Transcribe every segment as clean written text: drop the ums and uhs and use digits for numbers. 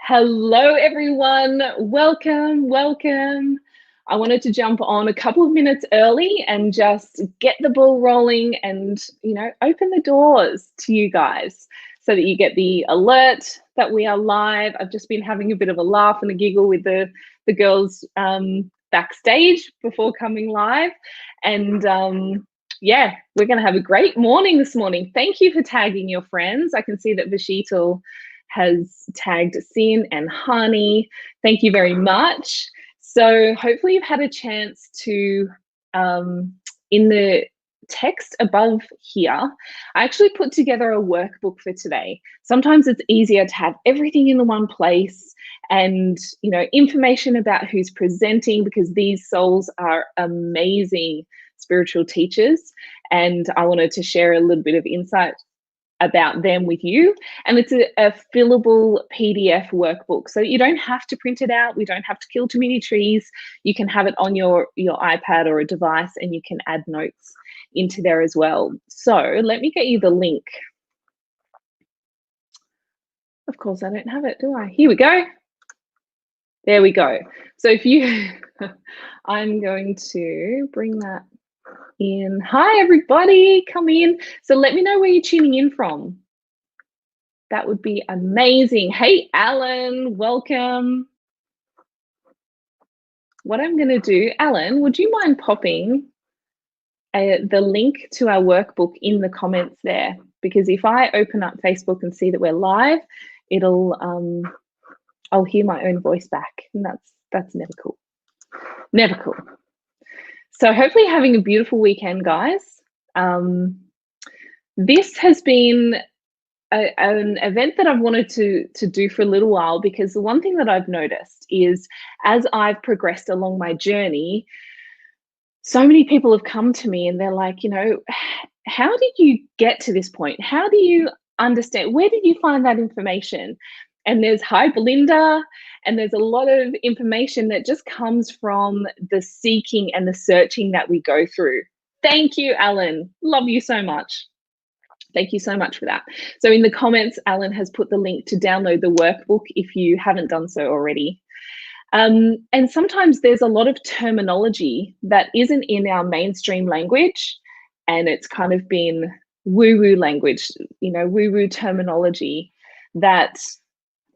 Hello, everyone. Welcome, welcome. I wanted to jump on a couple of minutes early and just get the ball rolling and, open the doors to you guys so that you get the alert that we are live. I've just been having a bit of a laugh and a giggle with the girls backstage before coming live. And yeah, we're going to have a great morning this morning. Thank you for tagging your friends. I can see that Vashital has tagged Sin and Hani. Thank you very much. So hopefully you've had a chance to, in the text above here, I actually put together a workbook for today. Sometimes it's easier to have everything in the one place and, information about who's presenting, because these souls are amazing spiritual teachers. And I wanted to share a little bit of insight about them with you. And it's a fillable PDF workbook, so you don't have to print it out. We don't have to kill too many trees. You can have it on your iPad or a device, and you can add notes into there as well. So let me get you the link. Of course, I don't have it, do I? Here we go. There we go. So if you, I'm going to bring that in. Hi, everybody, come in. So let me know where you're tuning in from. That would be amazing. Hey, Alan, welcome. What I'm going to do, Alan, would you mind popping the link to our workbook in the comments there? Because if I open up Facebook and see that we're live, it'll I'll hear my own voice back, and that's never cool. Never cool. So hopefully having a beautiful weekend, guys. This has been an event that I've wanted to do for a little while, because the one thing that I've noticed is, as I've progressed along my journey, so many people have come to me and they're like, how did you get to this point? How do you understand? Where did you find that information? And there's, hi, Belinda, and there's a lot of information that just comes from the seeking and the searching that we go through. Thank you, Alan. Love you so much. Thank you so much for that. So in the comments, Alan has put the link to download the workbook if you haven't done so already. And sometimes there's a lot of terminology that isn't in our mainstream language, and it's kind of been woo-woo language, woo-woo terminology that,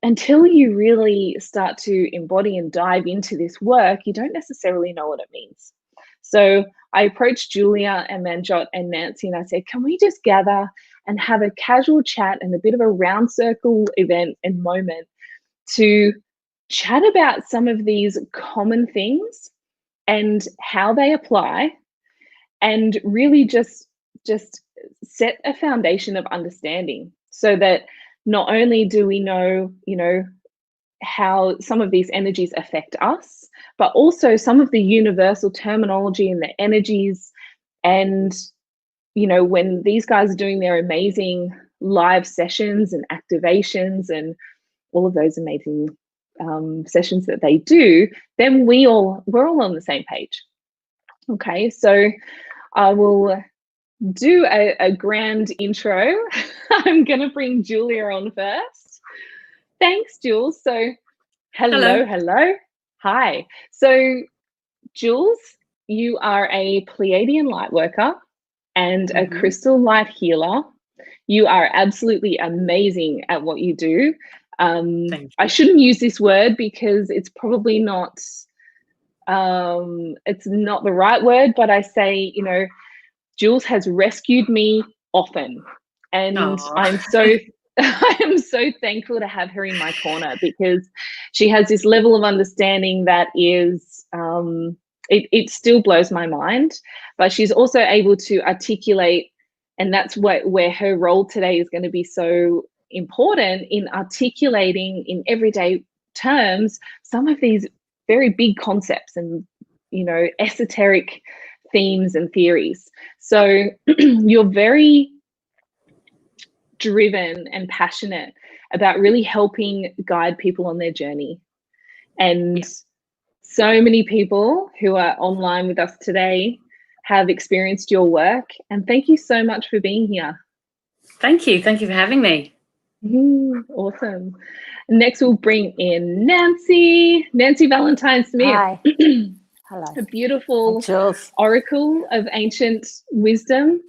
until you really start to embody and dive into this work, you don't necessarily know what it means. So I approached Julia and Manjot and Nancy, and I said, can we just gather and have a casual chat and a bit of a round circle event and moment to chat about some of these common things and how they apply, and really just set a foundation of understanding, so that not only do we know, how some of these energies affect us, but also some of the universal terminology and the energies. And, when these guys are doing their amazing live sessions and activations and all of those amazing sessions that they do, then we're all on the same page. Okay, so I will do a grand intro. I'm going to bring Julia on first. Thanks, Jules. So hello. Hi. So Jules, you are a Pleiadian light worker and a crystal light healer. You are absolutely amazing at what you do. I shouldn't use this word because it's probably not, it's not the right word, but I say, Jules has rescued me often, and I am so thankful to have her in my corner, because she has this level of understanding that is, it still blows my mind, but she's also able to articulate, and that's where her role today is going to be so important, in articulating in everyday terms some of these very big concepts and, esoteric themes and theories. So you're very driven and passionate about really helping guide people on their journey. And so many people who are online with us today have experienced your work. And thank you so much for being here. Thank you. Thank you for having me. Awesome. Next, we'll bring in Nancy. Nancy Valentine Smith. Hi. Hello. A beautiful Jules. oracle of ancient wisdom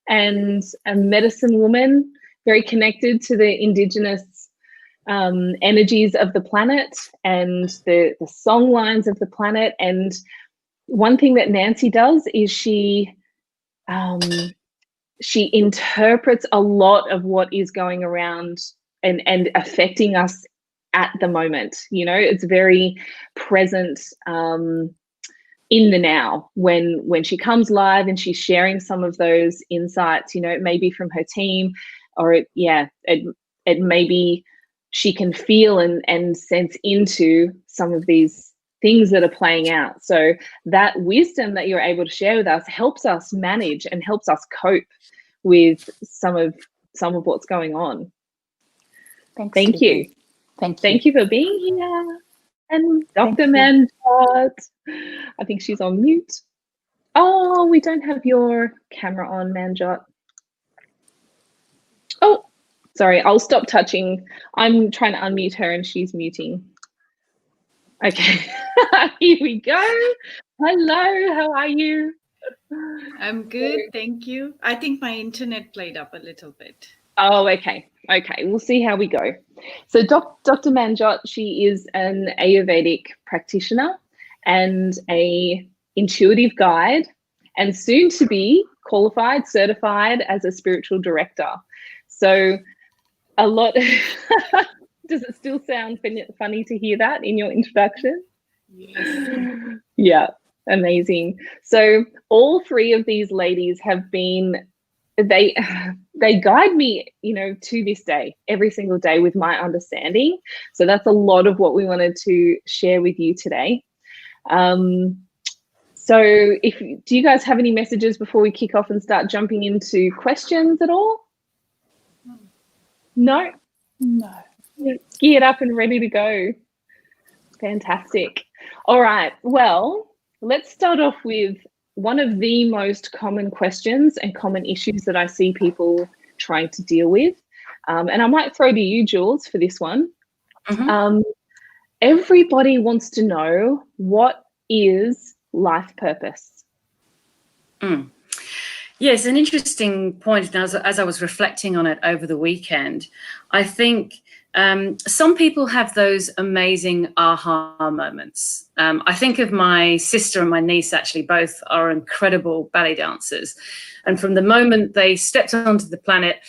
and a medicine woman, very connected to the indigenous energies of the planet and the song lines of the planet. And one thing that Nancy does is she interprets a lot of what is going around and affecting us at the moment. You know, it's very present in the now when she comes live and she's sharing some of those insights. You know, it may be from her team, or it may be she can feel and sense into some of these things that are playing out. So that wisdom that you're able to share with us helps us manage and helps us cope with some of what's going on. Thank you. Thank you for being here. And Dr. Manjot, I think she's on mute. Oh, we don't have your camera on, Manjot. Oh, sorry, I'll stop touching. I'm trying to unmute her and she's muting. Okay, here we go. Hello, how are you? I'm good, thank you. I think my internet played up a little bit. Oh, okay. Okay, we'll see how we go. So Dr. Manjot, she is an Ayurvedic practitioner and a intuitive guide, and soon to be qualified, certified as a spiritual director. So a lot, does it still sound funny to hear that in your introduction? Yes. Yeah, amazing. So all three of these ladies have been, they guide me, you know, to this day, every single day with my understanding. So that's a lot of what we wanted to share with you today. So do you guys have any messages before we kick off and start jumping into questions at all? No? No. Geared up and ready to go. Fantastic. All right. Well, let's start off with one of the most common questions and common issues that I see people trying to deal with. And I might throw to you, Jules, for this one. Mm-hmm. Everybody wants to know, what is life purpose? Yes, an interesting point. As I was reflecting on it over the weekend, I think some people have those amazing aha moments. I think of my sister and my niece, actually, both are incredible ballet dancers. And from the moment they stepped onto the planet,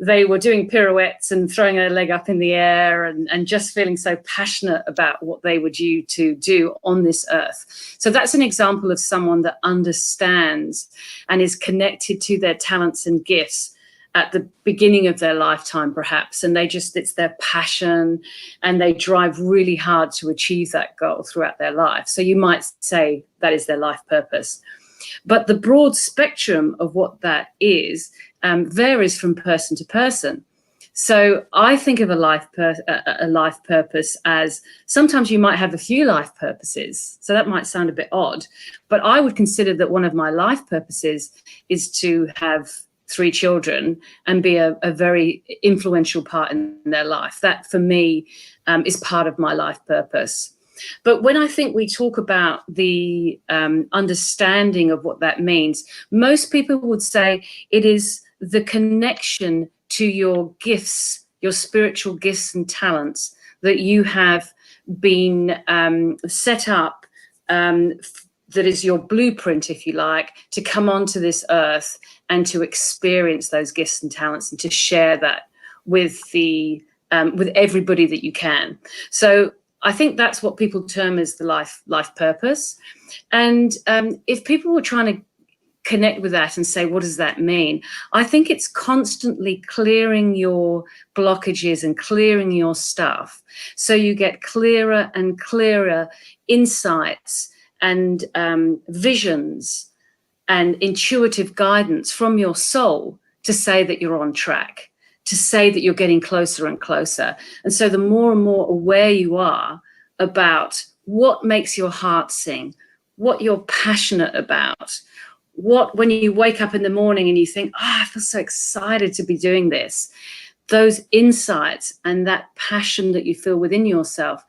they were doing pirouettes and throwing their leg up in the air and just feeling so passionate about what they were due to do on this earth. So that's an example of someone that understands and is connected to their talents and gifts at the beginning of their lifetime, perhaps, and it's their passion, and they drive really hard to achieve that goal throughout their life. So you might say that is their life purpose. But the broad spectrum of what that is varies from person to person. So I think of a life purpose as, sometimes you might have a few life purposes. So that might sound a bit odd, but I would consider that one of my life purposes is to have 3 children and be a very influential part in their life. That, for me, is part of my life purpose. But when I think we talk about the understanding of what that means, most people would say it is the connection to your gifts, your spiritual gifts and talents that you have been set up, that is your blueprint, if you like, to come onto this earth and to experience those gifts and talents and to share that with with everybody that you can. So I think that's what people term as the life purpose. And if people were trying to connect with that and say, what does that mean? I think it's constantly clearing your blockages and clearing your stuff, so you get clearer and clearer insights and visions and intuitive guidance from your soul to say that you're on track, to say that you're getting closer and closer. And so the more and more aware you are about what makes your heart sing, what you're passionate about, when you wake up in the morning and you think, I feel so excited to be doing this, those insights and that passion that you feel within yourself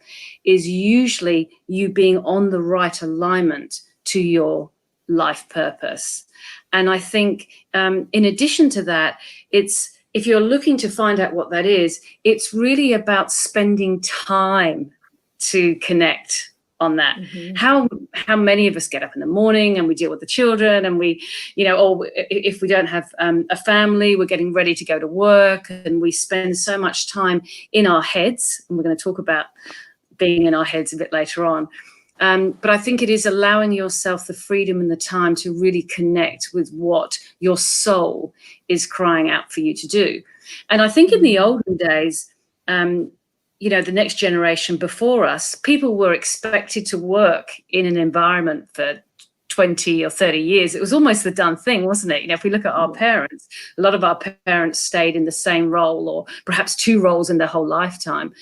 is usually you being on the right alignment to your life purpose. And I think in addition to that, it's, if you're looking to find out what that is, it's really about spending time to connect on that. How many of us get up in the morning and we deal with the children, and we, or if we don't have a family, we're getting ready to go to work, and we spend so much time in our heads, and we're going to talk about being in our heads a bit later on. But I think it is allowing yourself the freedom and the time to really connect with what your soul is crying out for you to do. And I think in the olden days, the next generation before us, people were expected to work in an environment for 20 or 30 years. It was almost the done thing, wasn't it? If we look at our parents, a lot of our parents stayed in the same role, or perhaps two roles in their whole lifetime.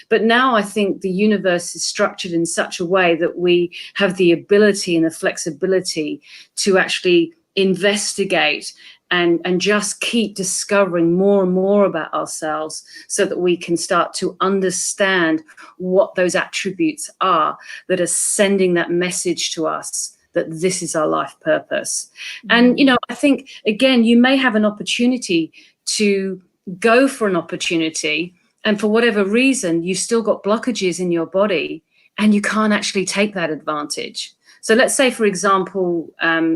But now I think the universe is structured in such a way that we have the ability and the flexibility to actually investigate and just keep discovering more and more about ourselves, so that we can start to understand what those attributes are that are sending that message to us that this is our life purpose. And, I think, again, you may have an opportunity to go for an opportunity, and for whatever reason, you've still got blockages in your body and you can't actually take that advantage. So let's say, for example,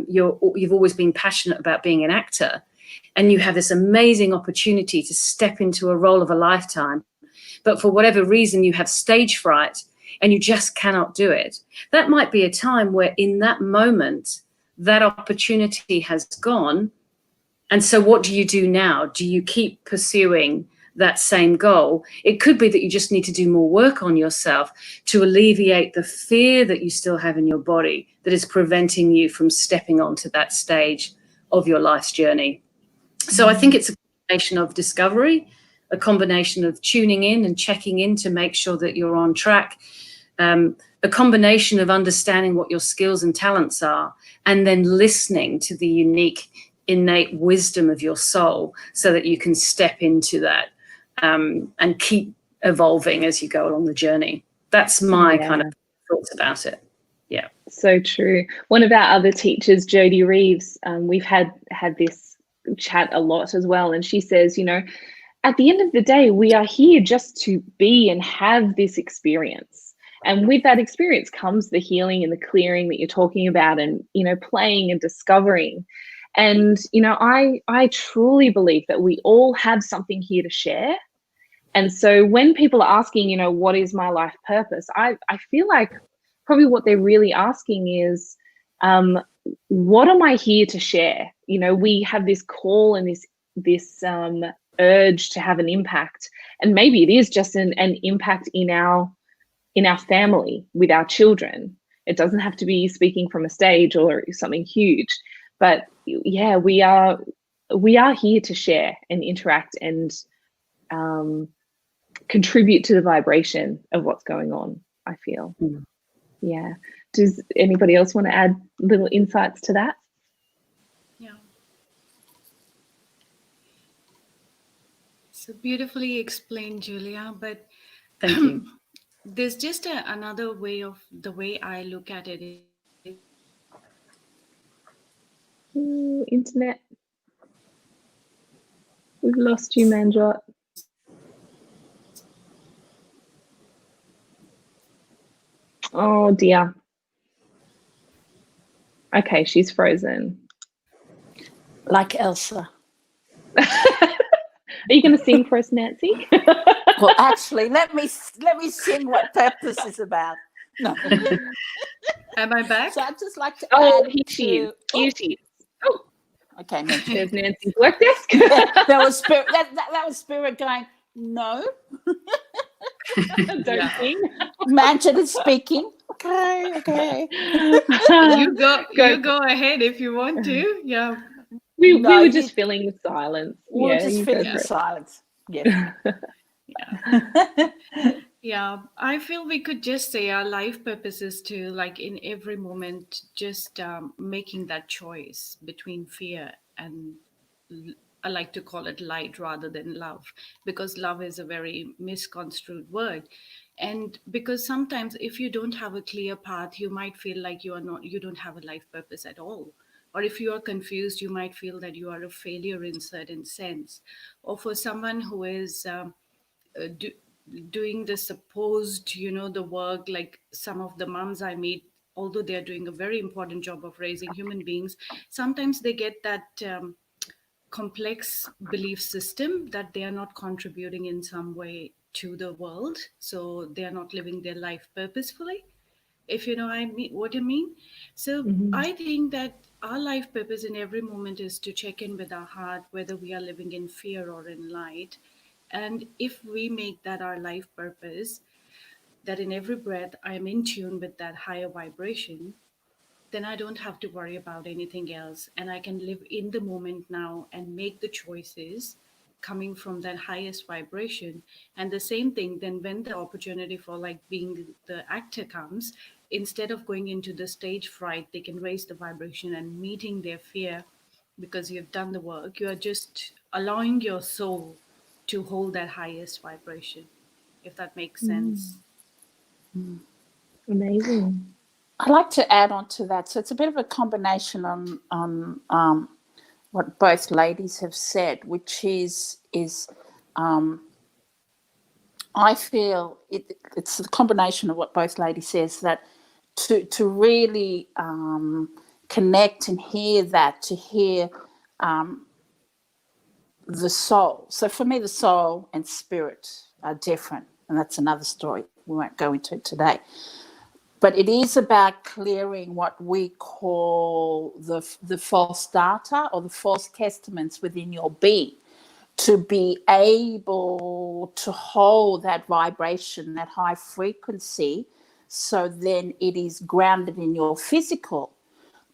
you've always been passionate about being an actor, and you have this amazing opportunity to step into a role of a lifetime, but for whatever reason you have stage fright and you just cannot do it. That might be a time where in that moment that opportunity has gone. And so what do you do now? Do you keep pursuing that same goal? It could be that you just need to do more work on yourself to alleviate the fear that you still have in your body that is preventing you from stepping onto that stage of your life's journey. So I think it's a combination of discovery, a combination of tuning in and checking in to make sure that you're on track, a combination of understanding what your skills and talents are, and then listening to the unique innate wisdom of your soul so that you can step into that and keep evolving as you go along the journey. That's my kind of thoughts about it. Yeah. So true. One of our other teachers, Jodie Reeves, we've had this chat a lot as well. And she says, at the end of the day, we are here just to be and have this experience. And with that experience comes the healing and the clearing that you're talking about, and, playing and discovering. And, I truly believe that we all have something here to share. And so when people are asking, what is my life purpose? I feel like probably what they're really asking is, what am I here to share? We have this call and this urge to have an impact. And maybe it is just an impact in our family with our children. It doesn't have to be speaking from a stage or something huge. But yeah, we are here to share and interact and contribute to the vibration of what's going on, I feel. Yeah. Does anybody else want to add little insights to that? Yeah. So beautifully explained, Julia. But Thank you. There's just another way of the way I look at it. Ooh, internet. We've lost you, Manjot. Oh dear. Okay, she's frozen. Like Elsa. Are you going to sing for us, Nancy? Well, actually, let me sing what purpose is about. No. Am I back? So I'd just like to Oh, add here she is. Here she is. Oh, okay, Nancy. there's Nancy's work desk. That was spirit. That was spirit going. No. Don't sing. Manjot is speaking. Okay. You go ahead if you want to. Yeah. We were just filling the silence. We're just filling the silence. Yes. Yeah, I feel we could just say our life purpose is to, like, in every moment, just making that choice between fear and I like to call it light rather than love, because love is a very misconstrued word. And because sometimes if you don't have a clear path, you might feel like you don't have a life purpose at all. Or if you are confused, you might feel that you are a failure in certain sense. Or for someone who is uh, do, doing the supposed, the work, like some of the moms I meet, although they are doing a very important job of raising human beings, sometimes they get that complex belief system that they are not contributing in some way to the world, so they are not living their life purposefully, if you know what I mean. So Mhm. I think that our life purpose in every moment is to check in with our heart, whether we are living in fear or in light. And if we make that our life purpose, that in every breath I am in tune with that higher vibration, then I don't have to worry about anything else. And I can live in the moment now and make the choices coming from that highest vibration. And the same thing, then when the opportunity for like being the actor comes, instead of going into the stage fright, they can raise the vibration and meeting their fear because you've done the work. You are just allowing your soul to hold that highest vibration, if that makes sense. Amazing. I'd like to add on to that. So it's a bit of a combination on what both ladies have said, which is I feel it's a combination of what both ladies says, that to really connect and hear that, to hear the soul. So for me, the soul and spirit are different, and that's another story we won't go into today. But it is about clearing what we call the false data or the false testaments within your being, to be able to hold that vibration, that high frequency, so then it is grounded in your physical,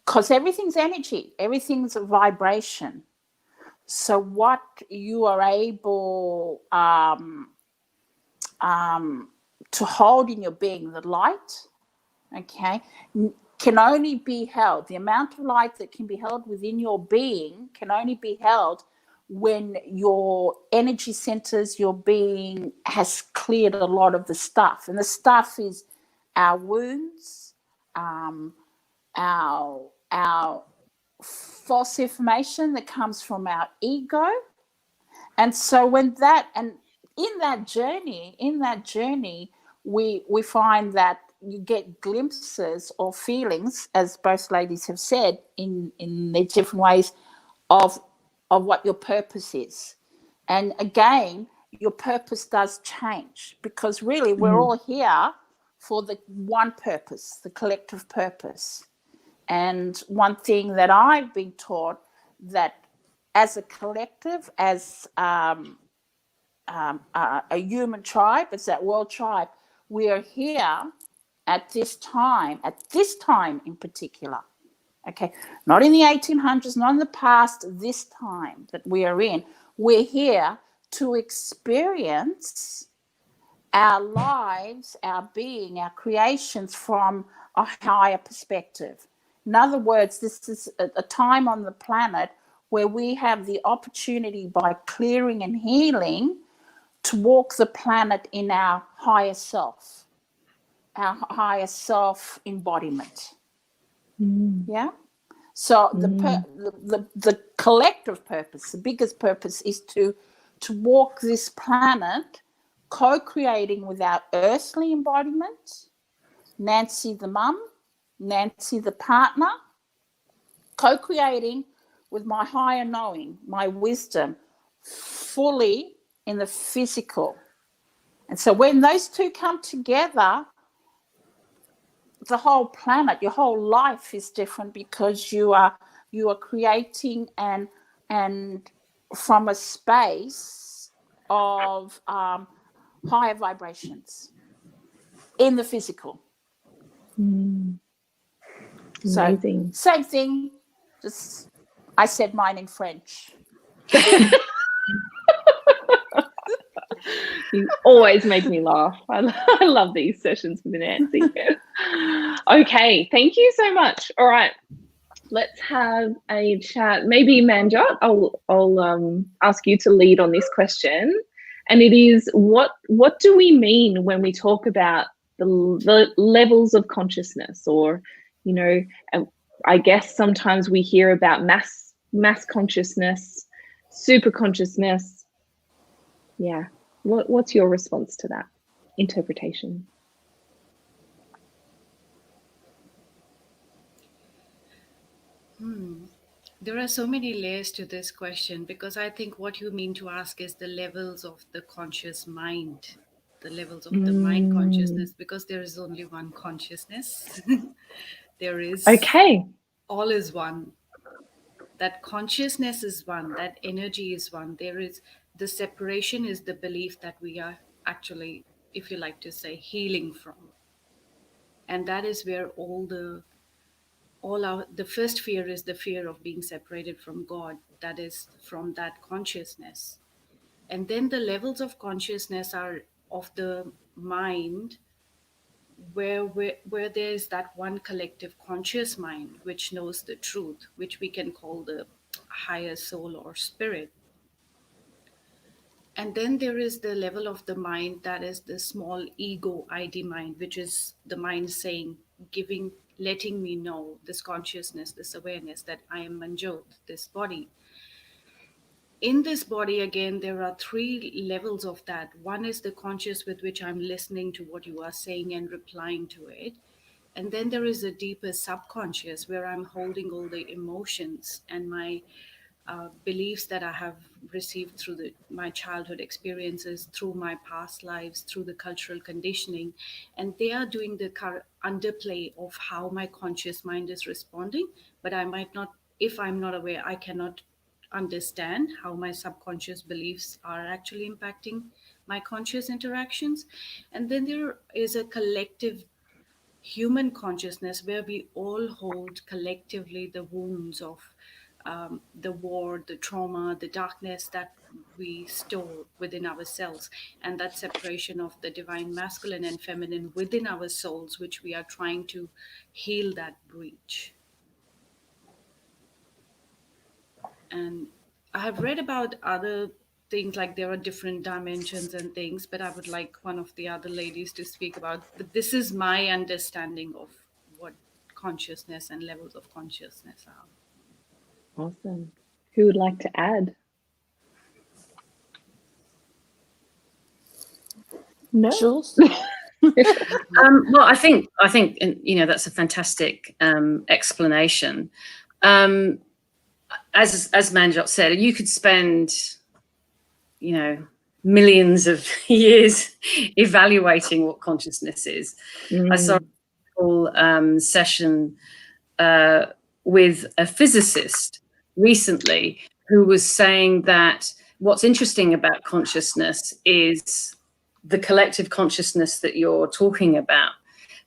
because everything's energy, everything's a vibration. So what you are able to hold in your being, the light, okay, can only be held. The amount of light that can be held within your being can only be held when your energy centers, your being has cleared a lot of the stuff. And the stuff is our wounds, our false information that comes from our ego. And so when that, and in that journey, we find that you get glimpses or feelings, as both ladies have said, in their different ways, of what your purpose is. And again, your purpose does change, because really we're all here for the one purpose, the collective purpose. And one thing that I've been taught, that as a collective, as a human tribe, as that world tribe, we are here at this time in particular, okay, not in the 1800s, not in the past, this time that we are in, we're here to experience our lives, our being, our creations from a higher perspective. In other words, this is a time on the planet where we have the opportunity, by clearing and healing, to walk the planet in our higher self embodiment. Yeah. So the collective purpose, the biggest purpose, is to walk this planet co-creating with our earthly embodiment, Nancy the mum, Nancy the partner, co-creating with my higher knowing, my wisdom, fully in the physical. And so when those two come together, the whole planet, your whole life is different, because you are creating and from a space of higher vibrations in the physical. Amazing. So same thing, just I said mine in French. You always make me laugh. I love these sessions with Nancy. Okay, thank you so much. All right. let's have a chat. Maybe Manjot, I'll ask you to lead on this question, and it is what do we mean when we talk about the levels of consciousness, or you know, I guess sometimes we hear about mass consciousness, super consciousness. Yeah, what's your response to that interpretation? There are so many layers to this question, because I think what you mean to ask is the levels of the conscious mind, the levels of the mind consciousness, because there is only one consciousness. There is, Okay. all is one. That consciousness is one, that energy is one. There is, the separation is the belief that we are actually, if you like to say, healing from. And that is where all our, the first fear is the fear of being separated from God, that is from that consciousness. And then the levels of consciousness are of the mind, where there is that one collective conscious mind which knows the truth, which we can call the higher soul or spirit. And then there is the level of the mind that is the small ego ID mind, which is the mind saying, giving, letting me know, this consciousness, this awareness, that I am Manjot, this body. In this body, again, there are three levels of that. One is the conscious, with which I'm listening to what you are saying and replying to it. And then there is a deeper subconscious, where I'm holding all the emotions and my beliefs that I have received through my childhood experiences, through my past lives, through the cultural conditioning. And they are doing the underplay of how my conscious mind is responding. But I might not, if I'm not aware, I cannot understand how my subconscious beliefs are actually impacting my conscious interactions. And then there is a collective human consciousness, where we all hold collectively the wounds of the war, the trauma, the darkness that we store within ourselves, and that separation of the divine masculine and feminine within our souls, which we are trying to heal that breach. And I have read about other things, like there are different dimensions and things, but I would like one of the other ladies to speak about. But this is my understanding of what consciousness and levels of consciousness are. Awesome. Who would like to add? No. Jules? Well, I think that's a fantastic explanation. As Manjot said, you could spend millions of years evaluating what consciousness is. I saw a whole session with a physicist recently who was saying that what's interesting about consciousness is the collective consciousness that you're talking about,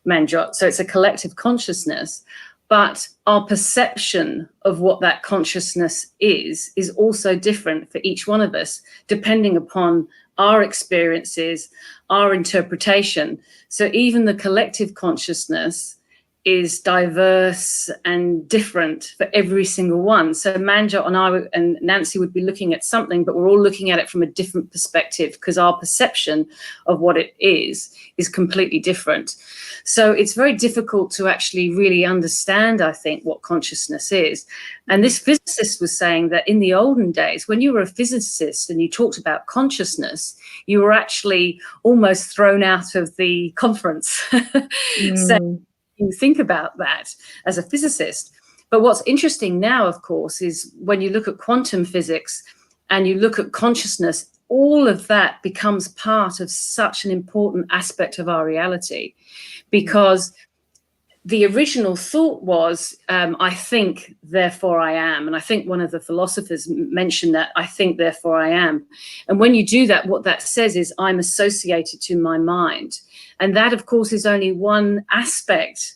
Manjot. So it's a collective consciousness, but our perception of what that consciousness is also different for each one of us, depending upon our experiences, our interpretation. So even the collective consciousness is diverse and different for every single one. So Manjot and I and Nancy would be looking at something, but we're all looking at it from a different perspective, because our perception of what it is completely different. So it's very difficult to actually really understand, I think, what consciousness is. And this physicist was saying that in the olden days, when you were a physicist and you talked about consciousness, you were actually almost thrown out of the conference. So you think about that as a physicist. But what's interesting now, of course, is when you look at quantum physics and you look at consciousness, all of that becomes part of such an important aspect of our reality, because the original thought was, I think, therefore I am. And I think one of the philosophers mentioned that, I think, therefore I am. And when you do that, what that says is I'm associated to my mind. And that, of course, is only one aspect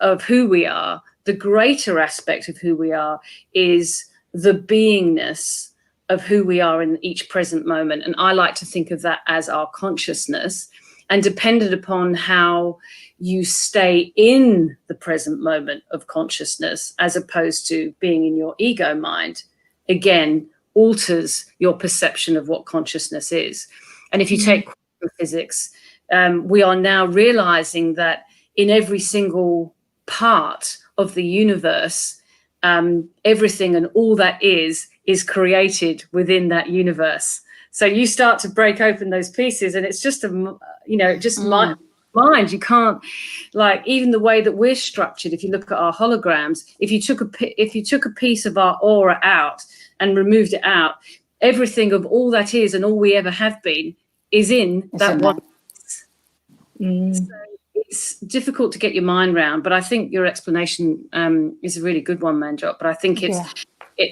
of who we are. The greater aspect of who we are is the beingness of who we are in each present moment. And I like to think of that as our consciousness. and dependent upon how you stay in the present moment of consciousness as opposed to being in your ego mind, again, alters your perception of what consciousness is. And if you take quantum physics, we are now realizing that in every single part of the universe, everything and all that is created within that universe. So you start to break open those pieces, and it's just mind. You can't, like, even the way that we're structured. If you look at our holograms, if you took a piece of our aura out and removed it out, everything of all that is and all we ever have been is in that one. So it's difficult to get your mind around, but I think your explanation is a really good one, Manjot. But I think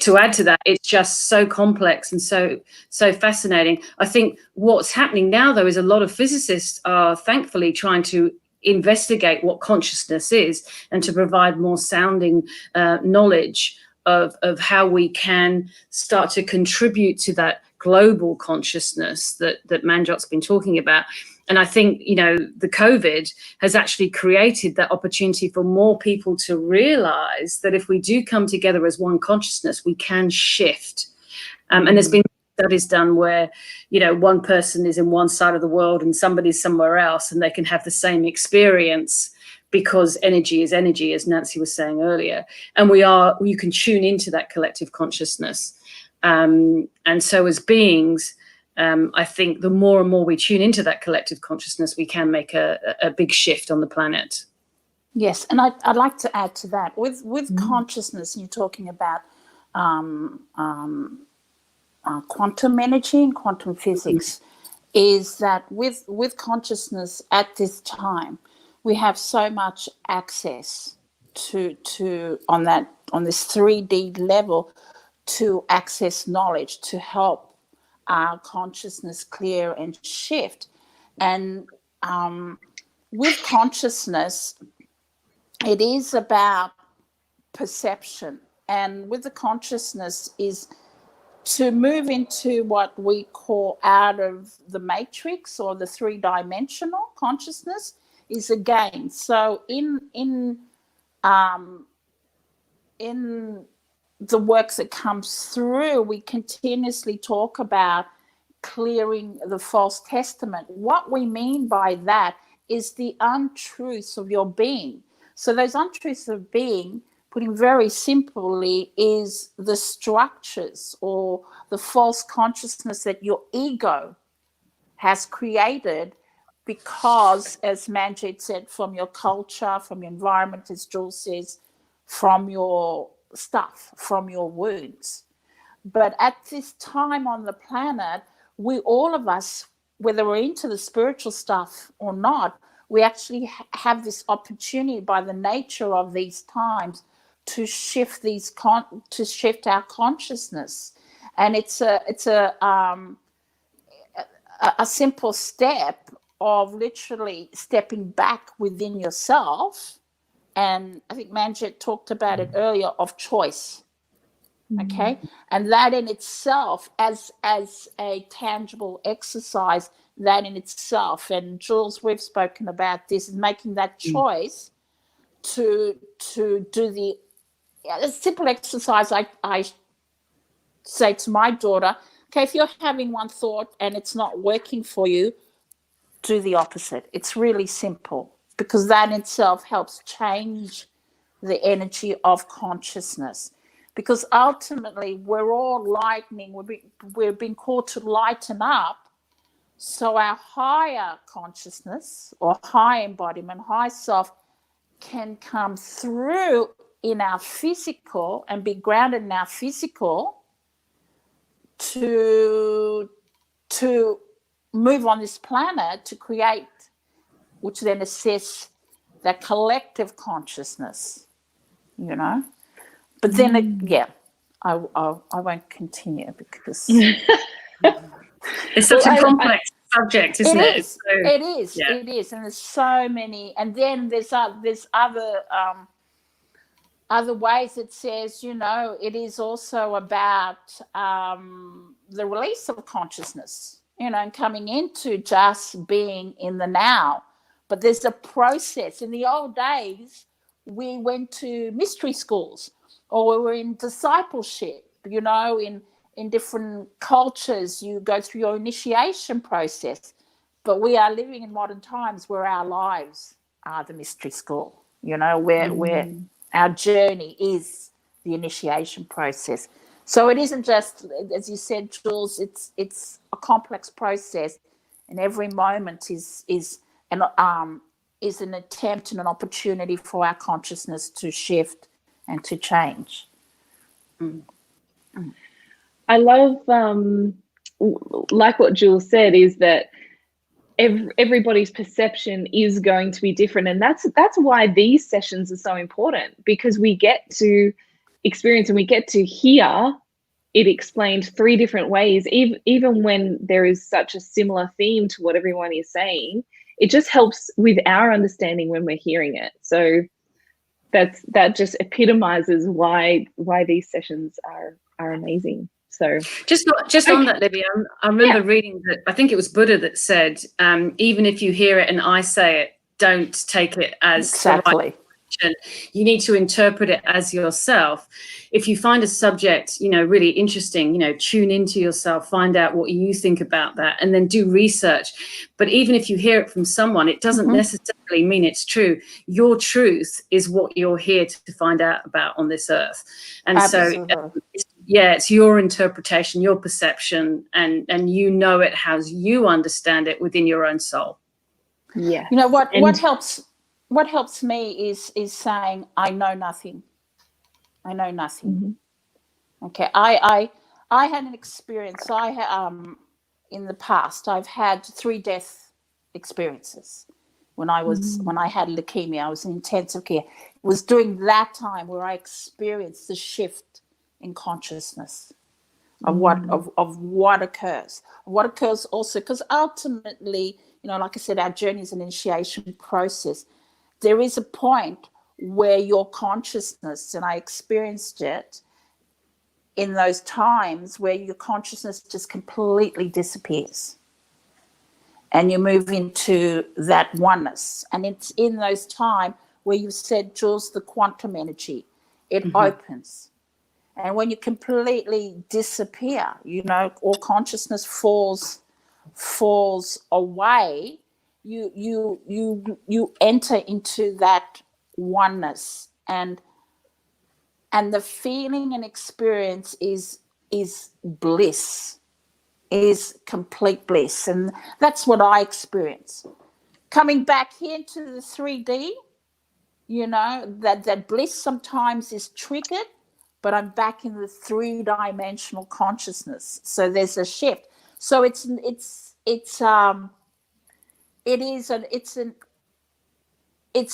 to add to that, it's just so complex and so fascinating. I think what's happening now, though, is a lot of physicists are thankfully trying to investigate what consciousness is and to provide more sounding knowledge of how we can start to contribute to that global consciousness that Manjot's been talking about. And I think, the COVID has actually created that opportunity for more people to realize that if we do come together as one consciousness, we can shift. And there's been studies done where, one person is in one side of the world and somebody's somewhere else, and they can have the same experience because energy is energy, as Nancy was saying earlier. And you can tune into that collective consciousness. And so as beings, I think the more and more we tune into that collective consciousness, we can make a big shift on the planet. Yes, and I'd like to add to that. With consciousness, you're talking about quantum energy and quantum physics, is that with consciousness at this time, we have so much access to on this 3D level to access knowledge to help our consciousness clear and shift. And with consciousness, it is about perception. And with the consciousness is to move into what we call out of the matrix, or the three-dimensional consciousness is again. So in the works that comes through, we continuously talk about clearing the false testament. What we mean by that is the untruths of your being. So those untruths of being, putting very simply, is the structures or the false consciousness that your ego has created because, as Manjit said, from your culture, from your environment, as Jules says, from your stuff, from your wounds. But at this time on the planet, we, all of us, whether we're into the spiritual stuff or not, we actually have this opportunity by the nature of these times to shift our consciousness. And it's a simple step of literally stepping back within yourself. And I think Manjit talked about it earlier, of choice. Okay. And that in itself, as a tangible exercise, that in itself, and Jules, we've spoken about this, is making that choice to do the simple exercise. I say to my daughter, okay, if you're having one thought and it's not working for you, do the opposite. It's really simple, because that in itself helps change the energy of consciousness. Because ultimately, we're all lightening. We're being called to lighten up, so our higher consciousness or high embodiment, high self, can come through in our physical and be grounded in our physical to move on this planet, to create, which then assists that collective consciousness, But then, I won't continue because it's such a complex subject, isn't it? It is, and there's so many. And then there's other ways it says, it is also about the release of consciousness. and coming into just being in the now. But there's a process. In the old days, we went to mystery schools, or we were in discipleship, in different cultures, you go through your initiation process. But we are living in modern times where our lives are the mystery school, where our journey is the initiation process. So it isn't just, as you said, Jules, it's a complex process, and every moment is an attempt and an opportunity for our consciousness to shift and to change. I love, like what Jules said, is that everybody's perception is going to be different, and that's why these sessions are so important, because we get to experience and we get to hear it explained 3 different ways, even when there is such a similar theme to what everyone is saying. It just helps with our understanding when we're hearing it. So that just epitomizes why these sessions are amazing. So just on that, Libby, I remember reading that, I think it was Buddha that said, even if you hear it and I say it, don't take it as exactly the right direction. You need to interpret it as yourself. If you find a subject, really interesting, tune into yourself, find out what you think about that, and then do research. But even if you hear it from someone, it doesn't necessarily mean it's true. Your truth is what you're here to find out about on this earth. And Absolutely. so it's your interpretation, your perception, and it how you understand it within your own soul. Yeah. What helps me is saying, I know nothing. I know nothing. Okay. I had an experience. In the past, I've had 3 death experiences. When I had leukemia, I was in intensive care. It was during that time where I experienced the shift in consciousness of what occurs. What occurs also, because ultimately, like I said, our journey is an initiation process. There is a point where your consciousness, and I experienced it in those times, where your consciousness just completely disappears and you move into that oneness. And it's in those times where you said, Jules, the quantum energy, it opens. And when you completely disappear, all consciousness falls away, you enter into that oneness, and the feeling and experience is bliss, is complete bliss. And that's what I experience. Coming back here to the 3D, that bliss sometimes is triggered, but I'm back in the 3-dimensional consciousness. So there's a shift. So it's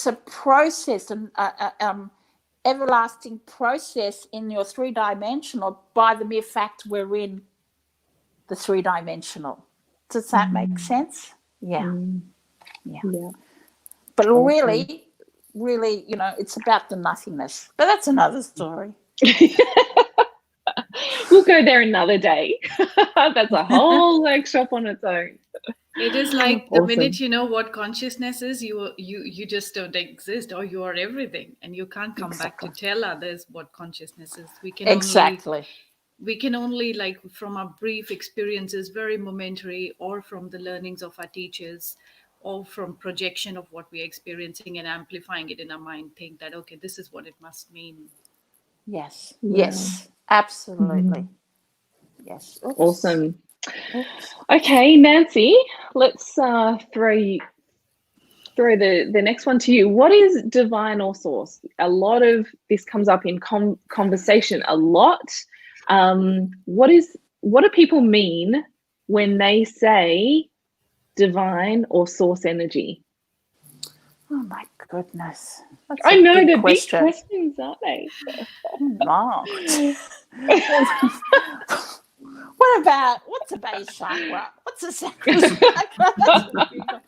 a process, an everlasting process in your 3-dimensional, by the mere fact we're in the 3-dimensional. Does that make sense? Yeah. But really, it's about the nothingness. But that's another story. We'll go there another day. That's a whole workshop on its own. It is like the minute you know what consciousness is, you just don't exist, or you are everything, and you can't come back to tell others what consciousness is. We can only, like, from our brief experiences, very momentary, or from the learnings of our teachers, or from projection of what we're experiencing and amplifying it in our mind, think that, okay, this is what it must mean. Yes. Yes, absolutely. Yes. Oops. Awesome. Oops. Okay, Nancy, let's throw the next one to you. What is divine or source? A lot of this comes up in conversation a lot. What do people mean when they say divine or source energy? Oh my goodness. I know, they're big questions, aren't they? No. What's a base chakra? What's a sacral chakra?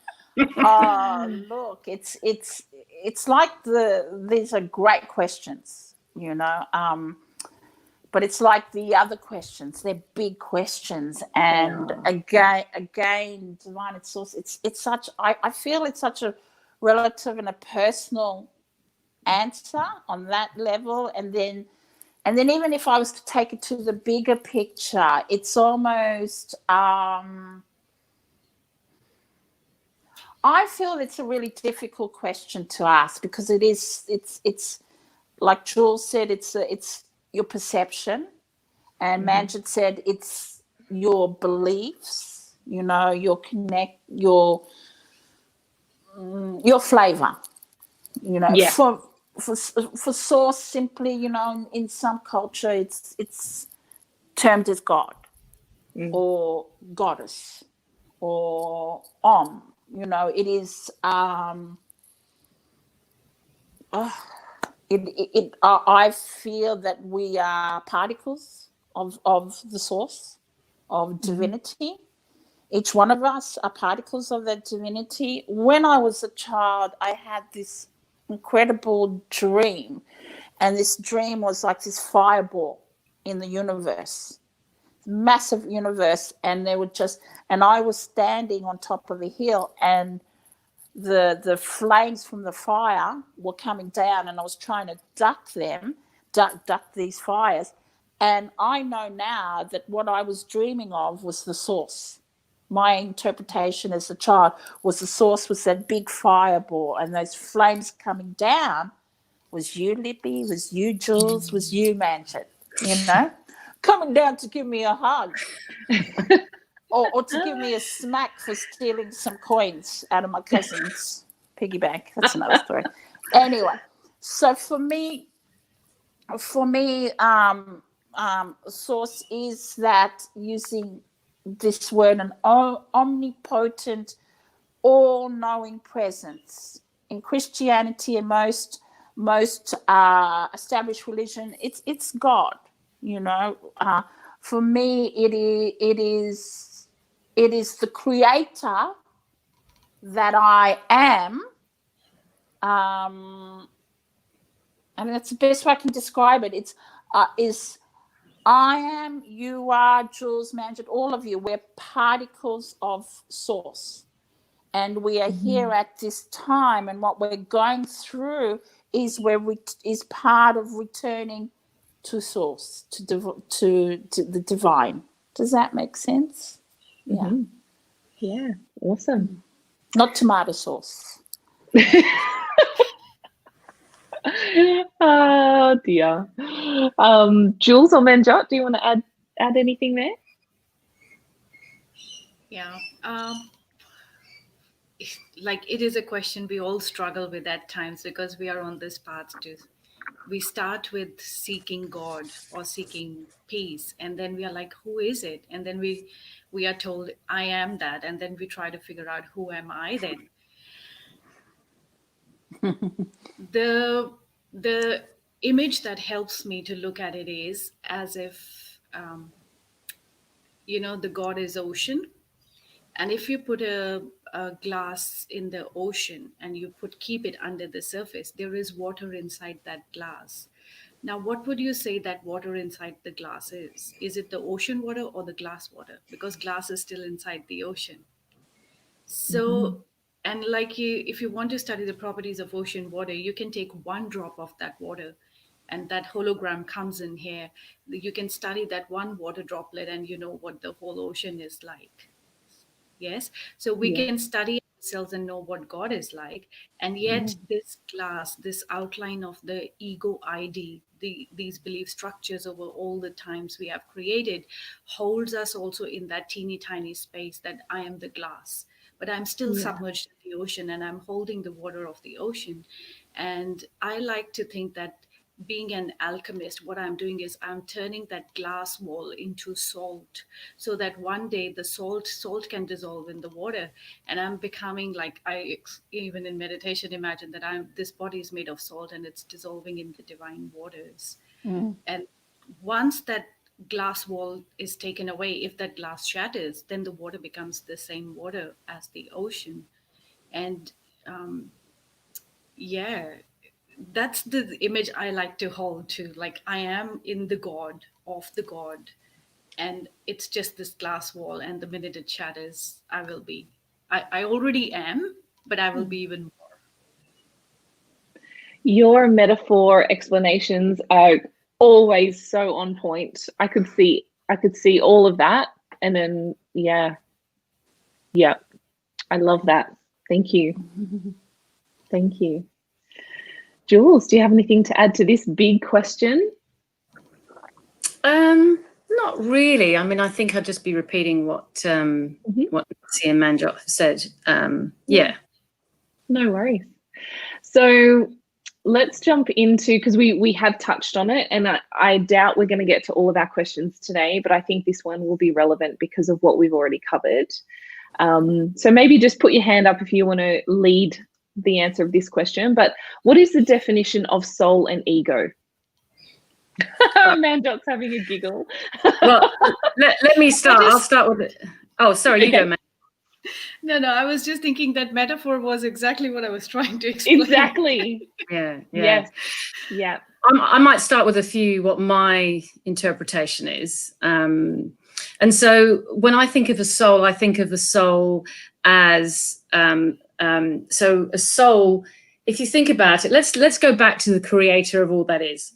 Look, it's like these are great questions, but it's like the other questions. They're big questions, and again, divine source. It's such. I feel it's such a relative and a personal answer on that level, and then even if I was to take it to the bigger picture, it's almost. I feel it's a really difficult question to ask because it's like Jules said, it's your perception, and Manjit said it's your beliefs, your flavor, Yeah. for source simply, in some culture it's termed as God or goddess or it is I feel that we are particles of the source of divinity. Each one of us are particles of that divinity. When I was a child, I had this incredible dream, and this dream was like this fireball in the universe, massive universe, and I was standing on top of a hill, and the flames from the fire were coming down, and I was trying to duck these fires. And I know now that what I was dreaming of was the source. My interpretation as a child was the source was that big fireball, and those flames coming down was you, Lippy, was you, Jules, was you, Manchit, coming down to give me a hug. Or to give me a smack for stealing some coins out of my cousin's piggy bank. That's another story. Anyway, so for me, source is that using this word, an omnipotent, all-knowing presence. In Christianity and most established religion, it's God. For me, it is the creator that I am. I mean, that's the best way I can describe it. It's I am, you are, Jules, Manjit, all of you. We're particles of source, and we are here at this time. And what we're going through is is part of returning to source, to the divine. Does that make sense? Yeah. Yeah. Awesome. Not tomato sauce. Oh dear. Jules or Manjot, do you want to add anything there? Yeah. Like, it is a question we all struggle with at times, because we are on this path we start with seeking God or seeking peace, and then we are like, who is it? And then we are told, I am that, and then we try to figure out, who am I then? The image that helps me to look at it is as if the God is ocean, and if you put a glass in the ocean and you keep it under the surface, there is water inside that glass. Now, what would you say that water inside the glass is? Is it the ocean water or the glass water? Because glass is still inside the ocean. So, and like if you want to study the properties of ocean water, you can take one drop of that water, and that hologram comes in here. You can study that one water droplet, and you know what the whole ocean is like. Yes. So we can study ourselves and know what God is like. And yet this glass, this outline of the ego ID, these belief structures over all the times we have created, holds us also in that teeny tiny space that I am the glass. But I'm still submerged in the ocean, and I'm holding the water of the ocean. And I like to think that, being an alchemist, what I'm doing is I'm turning that glass wall into salt, so that one day the salt can dissolve in the water, and I'm becoming like, even in meditation imagine that this body is made of salt, and it's dissolving in the divine waters. And once that glass wall is taken away, if that glass shatters, then the water becomes the same water as the ocean. And yeah, that's the image I like to hold to. Like, I am in the God, of the God, and it's just this glass wall, and the minute it shatters, I already am, but I will be even more. Your metaphor explanations are always so on point. I could see all of that, and then yeah, I love that. Thank you. Thank you. Jules, do you have anything to add to this big question? Not really. I mean, I think I'd just be repeating what Nancy and Manjot have said. Yeah. No worries. So let's jump into, because we have touched on it, and I doubt we're going to get to all of our questions today, but I think this one will be relevant because of what we've already covered. So maybe just put your hand up if you want to lead the answer of this question. But what is the definition of soul and ego? Manjot's having a giggle. Well, let me start. I'll start with it. Oh, sorry, you go, Man. No, I was just thinking that metaphor was exactly what I was trying to explain. Exactly. Yeah. Yes. Yeah. I might start with what my interpretation is. And so when I think of a soul, I think of a soul as so a soul. If you think about it, let's go back to the creator of all that is,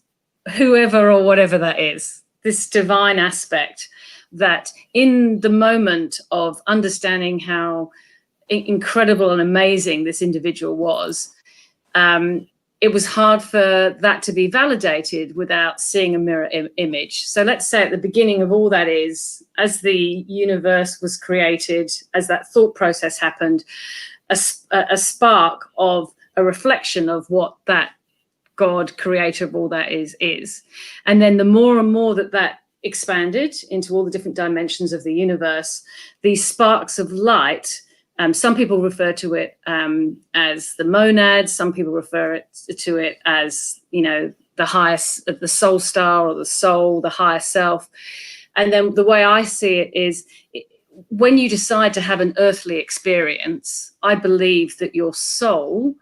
whoever or whatever that is, this divine aspect that in the moment of understanding how incredible and amazing this individual was, it was hard for that to be validated without seeing a mirror image. So let's say at the beginning of all that is, as the universe was created, as that thought process happened, a spark of a reflection of what that God, creator of all that is. And then the more and more that expanded into all the different dimensions of the universe, these sparks of light, some people refer to it as the monads, some people refer to it as, the highest, the soul star, or the soul, the higher self. And then the way I see it is, when you decide to have an earthly experience, I believe that your soul,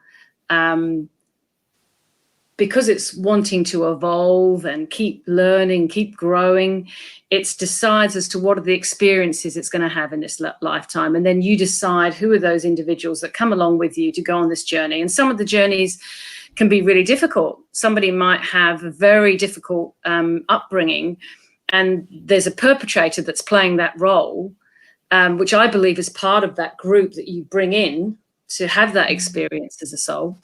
because it's wanting to evolve and keep learning, keep growing, it decides as to what are the experiences it's going to have in this lifetime. And then you decide who are those individuals that come along with you to go on this journey. And some of the journeys can be really difficult. Somebody might have a very difficult upbringing, and there's a perpetrator that's playing that role, which I believe is part of that group that you bring in to have that experience as a soul.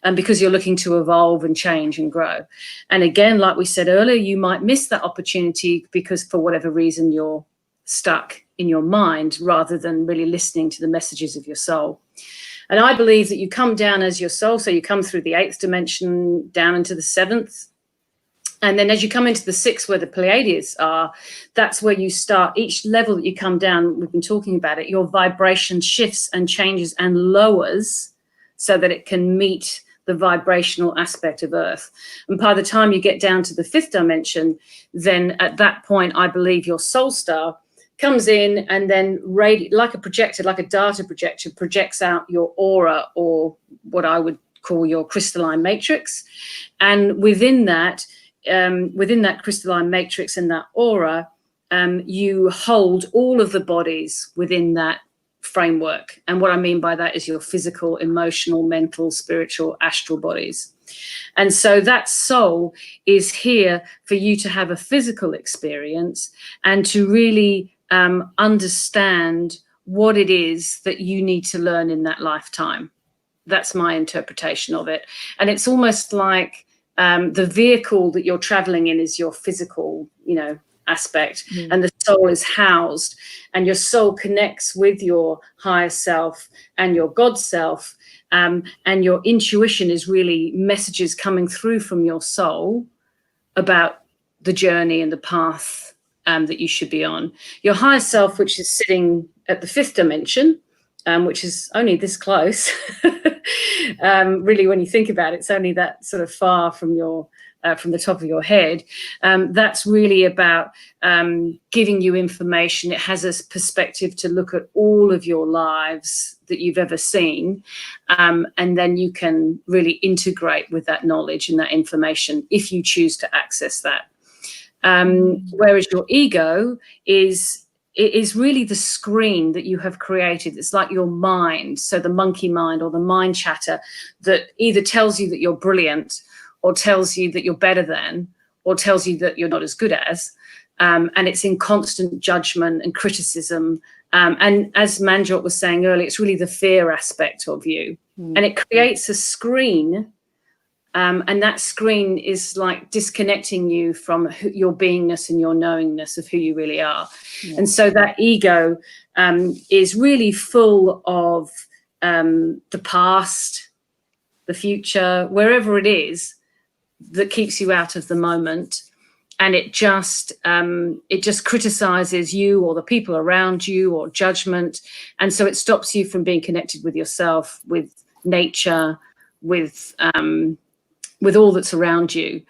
And because you're looking to evolve and change and grow. And again, like we said earlier, you might miss that opportunity because for whatever reason you're stuck in your mind rather than really listening to the messages of your soul. And I believe that you come down as your soul. So you come through the 8th dimension down into the 7th. And then as you come into the 6th, where the Pleiades are, that's where you start. Each level that you come down, we've been talking about it, your vibration shifts and changes and lowers so that it can meet the vibrational aspect of Earth. And by the time you get down to the 5th dimension, then at that point, I believe your soul star comes in and then like a projector, like a data projector, projects out your aura, or what I would call your crystalline matrix. And within that crystalline matrix and that aura, you hold all of the bodies within that framework. And what I mean by that is your physical, emotional, mental, spiritual, astral bodies. And so that soul is here for you to have a physical experience and to really understand what it is that you need to learn in that lifetime. That's my interpretation of it. And it's almost like the vehicle that you're traveling in is your physical, aspect, and the soul is housed, and your soul connects with your higher self and your God self, and your intuition is really messages coming through from your soul about the journey and the path that you should be on. Your higher self, which is sitting at the 5th dimension, which is only this close, really, when you think about it, it's only that sort of far from your from the top of your head. That's really about giving you information. It has a perspective to look at all of your lives that you've ever seen, and then you can really integrate with that knowledge and that information if you choose to access that. Whereas your ego is really the screen that you have created. It's like your mind, so the monkey mind or the mind chatter that either tells you that you're brilliant or tells you that you're better than or tells you that you're not as good as. And it's in constant judgment and criticism. And as Manjot was saying earlier, it's really the fear aspect of you. And it creates a screen. And that screen is like disconnecting you from your beingness and your knowingness of who you really are. Yeah. And so that ego is really full of the past, the future, wherever it is that keeps you out of the moment. And it just criticizes you or the people around you or judgment. And so it stops you from being connected with yourself, with nature, with all that's around you,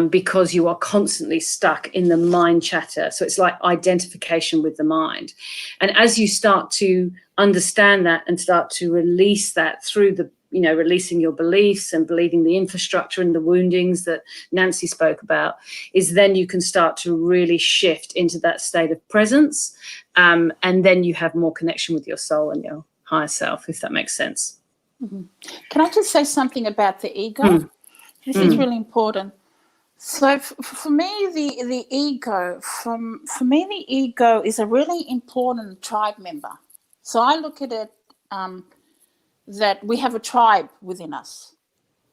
because you are constantly stuck in the mind chatter. So it's like identification with the mind. And as you start to understand that and start to release that through the, releasing your beliefs and believing the infrastructure and the woundings that Nancy spoke about, is then you can start to really shift into that state of presence. And then you have more connection with your soul and your higher self, if that makes sense. Mm-hmm. Can I just say something about the ego? This is really important. So for me, the ego, for me, the ego is a really important tribe member. So I look at it that we have a tribe within us.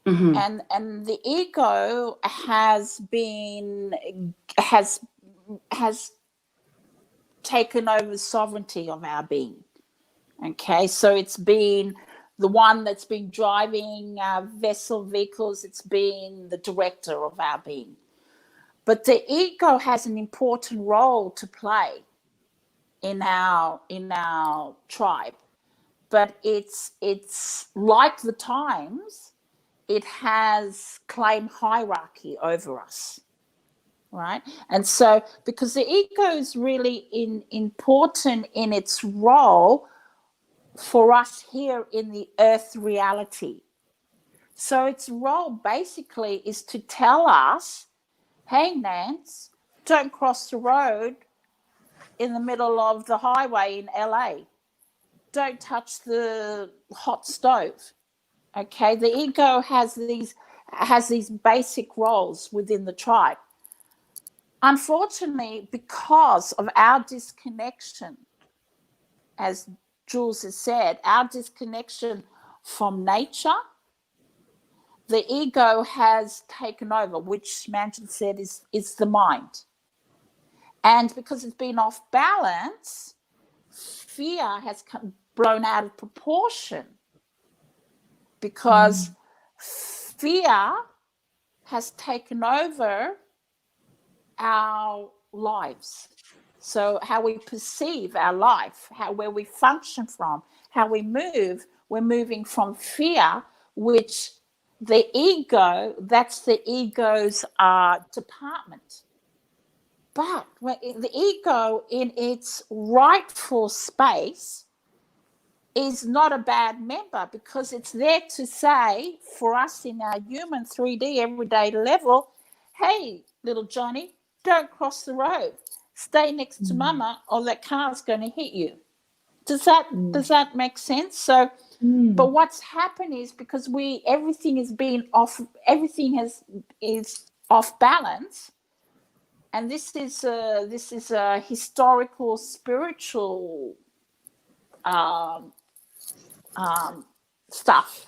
And the ego has taken over the sovereignty of our being. Okay, so it's been the one that's been driving our vehicles. It's been the director of our being. But the ego has an important role to play in our tribe. But it's like the times, it has claimed hierarchy over us, right? And so because the ego is really important in its role for us here in the earth reality. So its role basically is to tell us, hey, Nance, don't cross the road in the middle of the highway in LA. Don't touch the hot stove. Okay, the ego has these basic roles within the tribe. Unfortunately, because of our disconnection, as Jules has said, our disconnection from nature, the ego has taken over, which Manjot said is the mind. And because it's been off balance, fear has blown out of proportion, because fear has taken over our lives. So how we perceive our life, where we function from, how we move, we're moving from fear, which the ego, that's the ego's department. But the ego in its rightful space is not a bad member, because it's there to say, for us in our human 3D everyday level, hey, little Johnny, don't cross the road. Stay next to mama or that car's going to hit you. Does that make sense? So, but what's happened is, because everything is off balance, and this is a historical, spiritual stuff.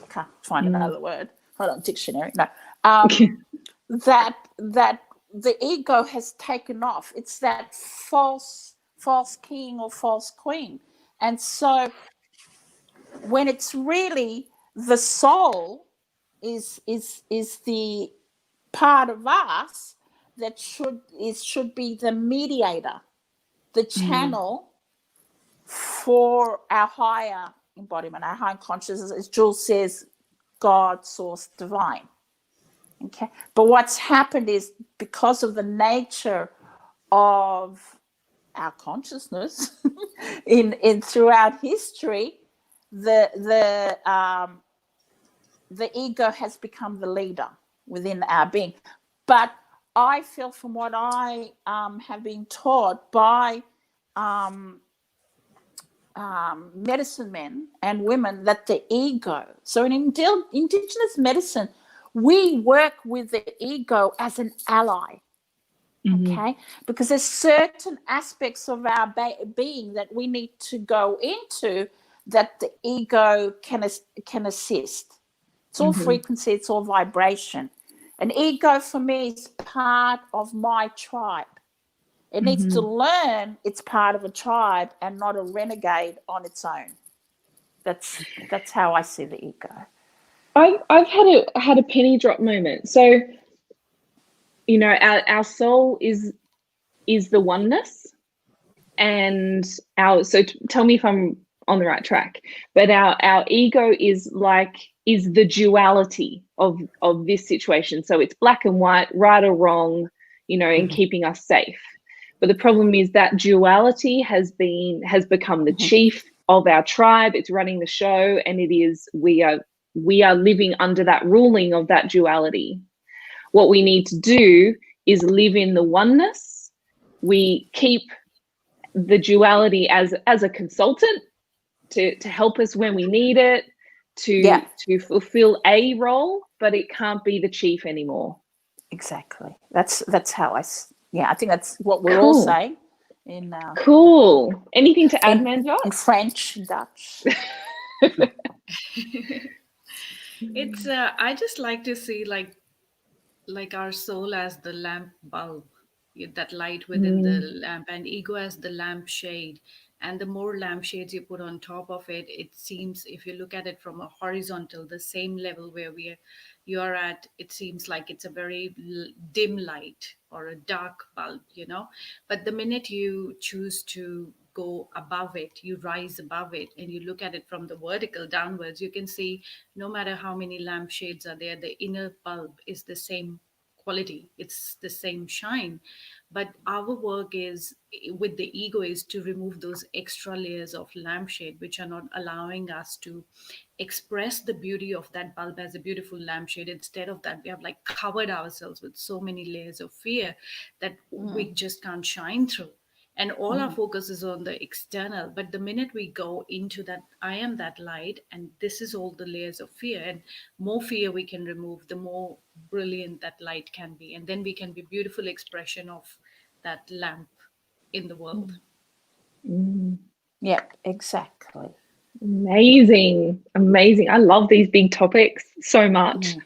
Can't find another word. Hold on, dictionary. No, that the ego has taken off. It's that false king or false queen. And so when it's really the soul is the part of us that should be the mediator, the channel for our higher embodiment, our higher consciousness, as Jules says, God, source, divine. Okay, but what's happened is, because of the nature of our consciousness in throughout history, the ego has become the leader within our being. But I feel from what I have been taught by medicine men and women, that the ego, so in indigenous medicine, we work with the ego as an ally. Okay, because there's certain aspects of our being that we need to go into that the ego can assist. It's all frequency, it's all vibration. An ego for me is part of my tribe. It needs to learn it's part of a tribe and not a renegade on its own. That's how I see the ego. I've had a penny drop moment. So, you know, our soul is the oneness, and tell me if I'm on the right track, but our ego is the duality of this situation. So it's black and white, right or wrong, you know, and keeping us safe. But the problem is that duality has become the chief of our tribe. It's running the show, and we are living under that ruling of that duality. What we need to do is live in the oneness. We keep the duality as a consultant to help us when we need it, to fulfill a role, but it can't be the chief anymore. Exactly. That's how I think that's what we're all saying. Cool. Anything to add, Manjot? In French, Dutch. It's I just like to see like our soul as the lamp bulb, that light within the lamp, and ego as the lamp shade. And the more lampshades you put on top of it, it seems, if you look at it from a horizontal, the same level where you are at, it seems like it's a very dim light or a dark bulb, you know. But the minute you choose to go above it, you rise above it, and you look at it from the vertical downwards, you can see no matter how many lampshades are there, the inner bulb is the same quality, it's the same shine. But our work is with the ego is to remove those extra layers of lampshade which are not allowing us to express the beauty of that bulb as a beautiful lampshade. Instead of that, we have like covered ourselves with so many layers of fear that we just can't shine through, and all our focus is on the external. But the minute we go into that, I am that light, and this is all the layers of fear, and more fear we can remove, the more brilliant that light can be, and then we can be beautiful expression of that lamp in the world. Yeah, exactly. Amazing. I love these big topics so much.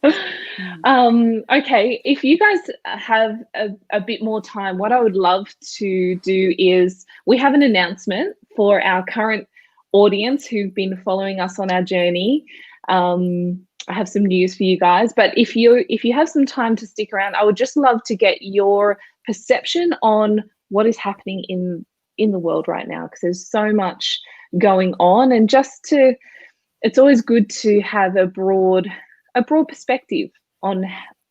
Okay, if you guys have a bit more time, what I would love to do is, we have an announcement for our current audience who've been following us on our journey. I have some news for you guys, but if you have some time to stick around, I would just love to get your perception on what is happening in the world right now, because there's so much going on, and it's always good to have a broad perspective on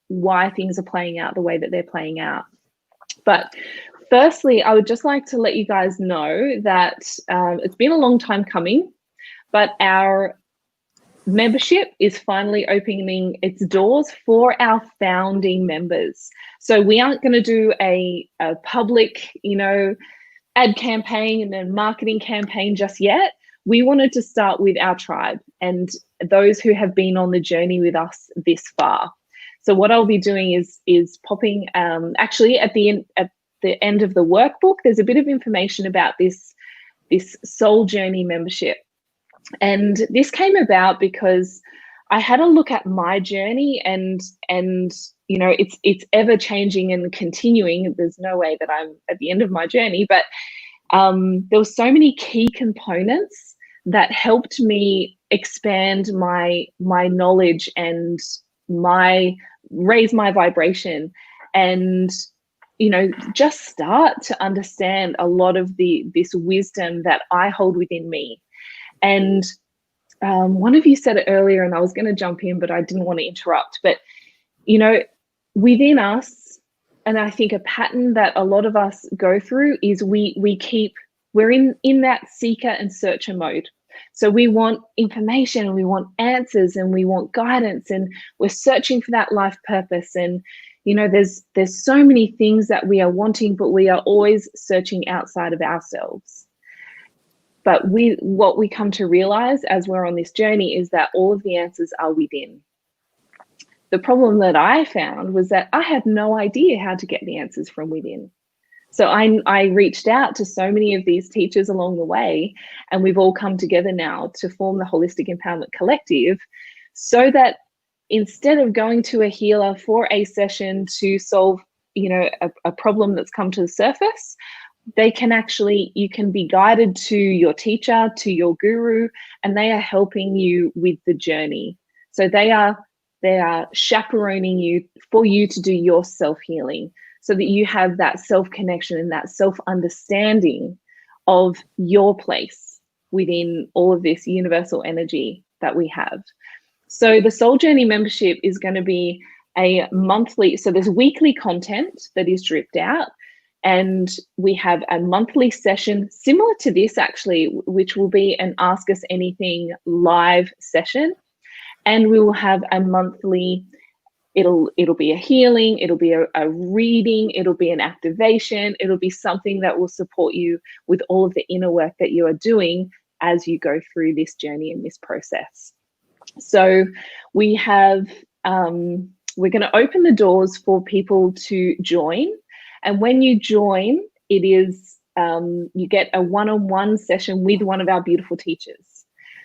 why things are playing out the way that they're playing out. But firstly, I would just like to let you guys know that it's been a long time coming, but our membership is finally opening its doors for our founding members. So we aren't going to do a public, you know, ad campaign and then marketing campaign just yet. We wanted to start with our tribe and those who have been on the journey with us this far. So what I'll be doing is popping, actually at the end of the workbook, there's a bit of information about this soul journey membership. And this came about because I had a look at my journey, and you know, it's ever changing and continuing. There's no way that I'm at the end of my journey, but there were so many key components that helped me expand my knowledge and raise my vibration, and you know, just start to understand a lot of this wisdom that I hold within me. And one of you said it earlier, and I was going to jump in, but I didn't want to interrupt. But you know, within us, and I think a pattern that a lot of us go through is we're in that seeker and searcher mode. So we want information, and we want answers, and we want guidance, and we're searching for that life purpose. And You know, there's so many things that we are wanting, but we are always searching outside of ourselves. But what we come to realize as we're on this journey is that all of the answers are within. The problem that I found was that I had no idea how to get the answers from within. So I reached out to so many of these teachers along the way, and we've all come together now to form the Holistic Empowerment Collective, so that instead of going to a healer for a session to solve, you know, a problem that's come to the surface, you can be guided to your teacher, to your guru, and they are helping you with the journey. So they are chaperoning you for you to do your self-healing, so that you have that self-connection and that self-understanding of your place within all of this universal energy that we have. So the Soul Journey membership is going to be a monthly, so there's weekly content that is dripped out, and we have a monthly session similar to this actually, which will be an Ask Us Anything live session. And we will have a monthly, it'll be a healing, it'll be a reading, it'll be an activation, it'll be something that will support you with all of the inner work that you are doing as you go through this journey and this process. So we have, we're going to open the doors for people to join. And when you join, it is, you get a one-on-one session with one of our beautiful teachers.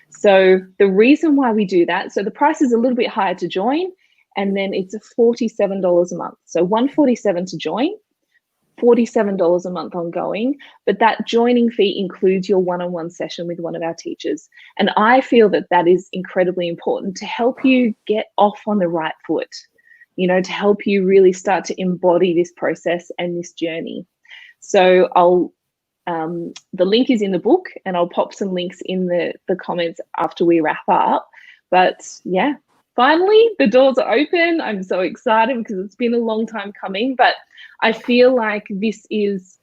So the reason why we do that, so the price is a little bit higher to join, and then it's $47 a month. So $147 to join, $47 a month ongoing, but that joining fee includes your one-on-one session with one of our teachers. And I feel that that is incredibly important to help you get off on the right foot, you know, to help you really start to embody this process and this journey. So the link is in the book, and I'll pop some links in the comments after we wrap up. But yeah, finally the doors are open. I'm so excited because it's been a long time coming, but I feel like this is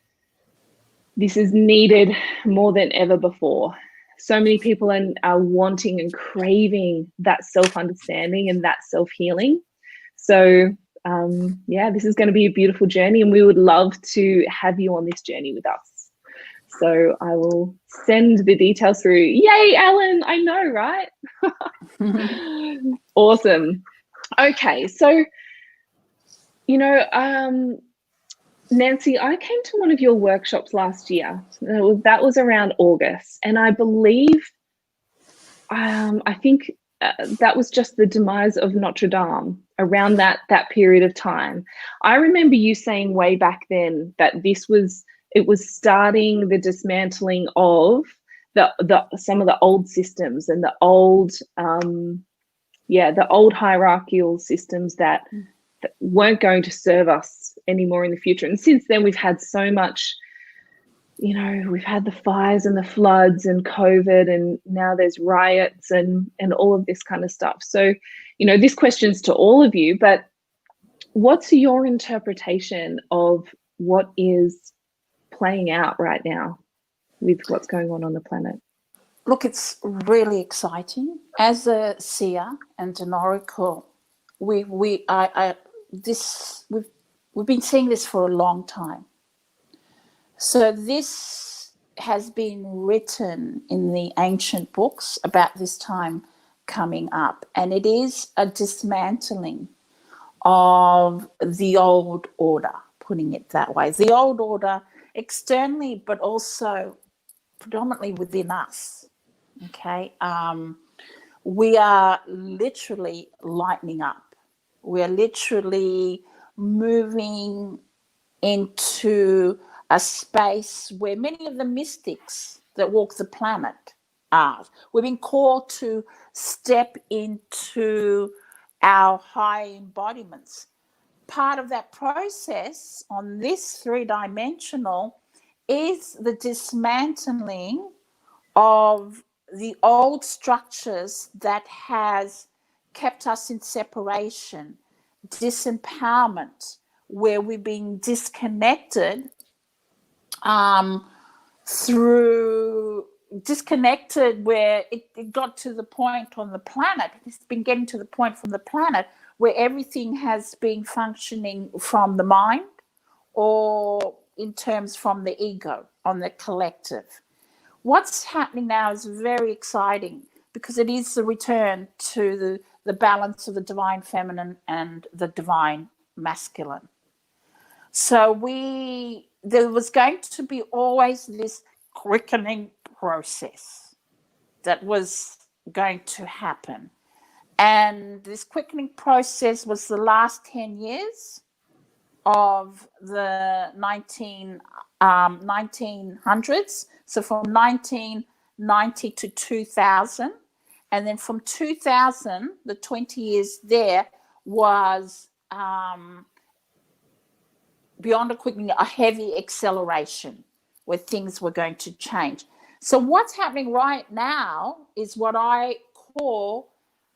needed more than ever before. So many people are wanting and craving that self-understanding and that self-healing. So yeah, this is going to be a beautiful journey, and we would love to have you on this journey with us. So I will send the details through. Yay, Alan, I know, right? Awesome. Okay, so, you know, Nancy, I came to one of your workshops last year. That was around August, and I believe, I think that was just the demise of Notre Dame around that period of time. I remember you saying way back then that it was starting the dismantling of some of the old systems and the old hierarchical systems that weren't going to serve us anymore in the future. And since then, we've had so much, you know, we've had the fires and the floods and COVID, and now there's riots and all of this kind of stuff. So, you know, this question's to all of you, but what's your interpretation of what is playing out right now with what's going on the planet? Look, it's really exciting. As a seer and an oracle, we've been seeing this for a long time. So this has been written in the ancient books about this time coming up, and it is a dismantling of the old order, putting it that way. The old order externally, but also predominantly within us. Okay, we are literally lightening up. We are literally moving into a space where many of the mystics that walk the planet are. We've been called to step into our high embodiments. Part of that process on this three-dimensional is the dismantling of the old structures that has kept us in separation, disempowerment, where we've been disconnected through, disconnected where it got to the point on the planet. It's been getting to the point from the planet where everything has been functioning from the mind or in terms from the ego, on the collective. What's happening now is very exciting because it is the return to the balance of the divine feminine and the divine masculine. So there was going to be always this quickening process that was going to happen. And this quickening process was the last 10 years of the 1900s. So from 1990 to 2000. And then from 2000, the 20 years there was beyond a quickening, a heavy acceleration where things were going to change. So what's happening right now is what I call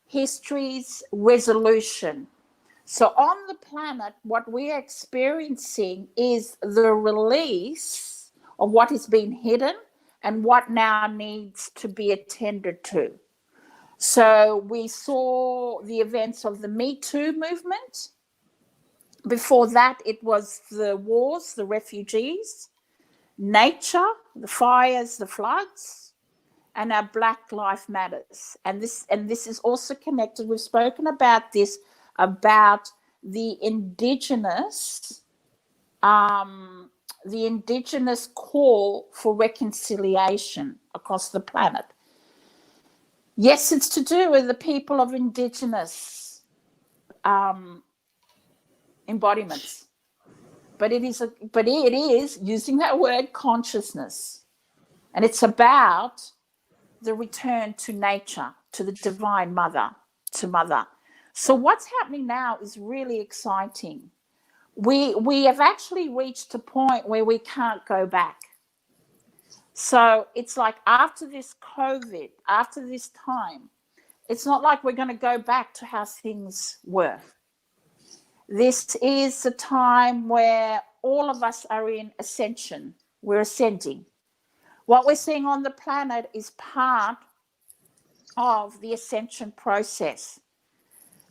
history's resolution. So on the planet, what we're experiencing is the release of what has been hidden and what now needs to be attended to. So we saw the events of the Me Too movement. Before that, it was the wars, the refugees, nature, the fires, the floods, and our Black Lives Matters. And this is also connected. We've spoken about this, about the indigenous call for reconciliation across the planet. Yes, it's to do with the people of indigenous embodiments, but it is using that word consciousness, and it's about the return to nature, to the divine mother, to mother. So what's happening now is really exciting. We have actually reached a point where we can't go back. So it's like after this COVID, after this time, it's not like we're going to go back to how things were. This is a time where all of us are in ascension. We're ascending. What we're seeing on the planet is part of the ascension process.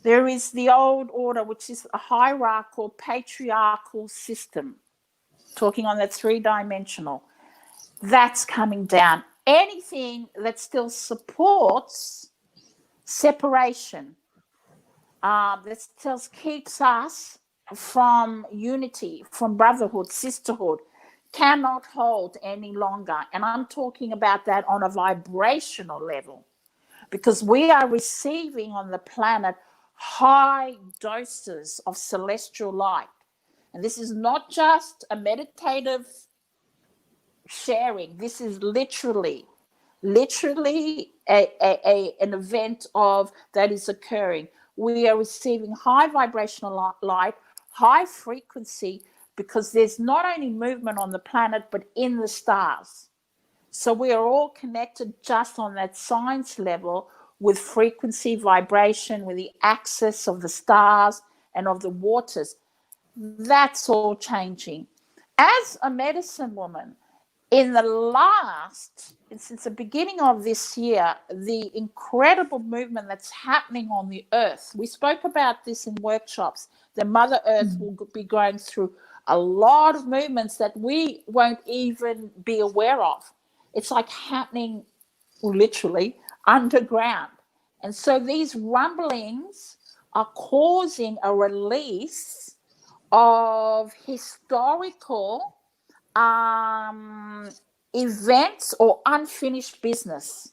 There is the old order, which is a hierarchical, patriarchal system, talking on that three-dimensional. That's coming down. Anything that still supports separation, that still keeps us from unity, from brotherhood, sisterhood, cannot hold any longer. And I'm talking about that on a vibrational level, because we are receiving on the planet high doses of celestial light. And this is not just a meditative sharing. This is literally an event of that is occurring. We are receiving high vibrational light, high frequency, because there's not only movement on the planet, but in the stars. So we are all connected just on that science level with frequency, vibration, with the axis of the stars and of the waters. That's all changing. As a medicine woman, since the beginning of this year, the incredible movement that's happening on the earth, we spoke about this in workshops, the Mother Earth will be going through a lot of movements that we won't even be aware of. It's like happening literally underground. And so these rumblings are causing a release of historical events or unfinished business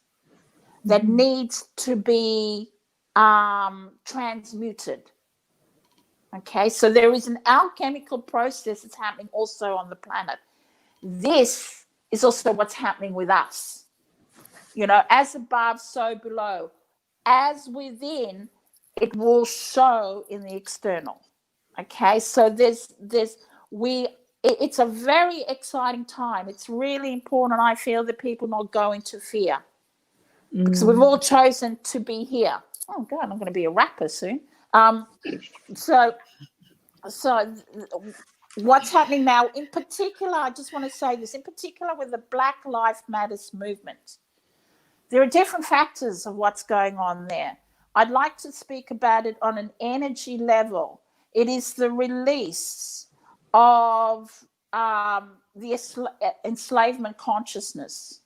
that needs to be transmuted. Okay, so there is an alchemical process that's happening also on the planet. This is also what's happening with us. You know, as above, so below. As within, it will show in the external. Okay, so it's a very exciting time. It's really important, I feel, that people not go into fear, because we've all chosen to be here. Oh God, I'm going to be a rapper soon. So what's happening now, in particular, I just want to say this, in particular with the Black Lives Matters movement, There are different factors of what's going on there. I'd like to speak about it on an energy level. It is the release of the enslavement consciousness.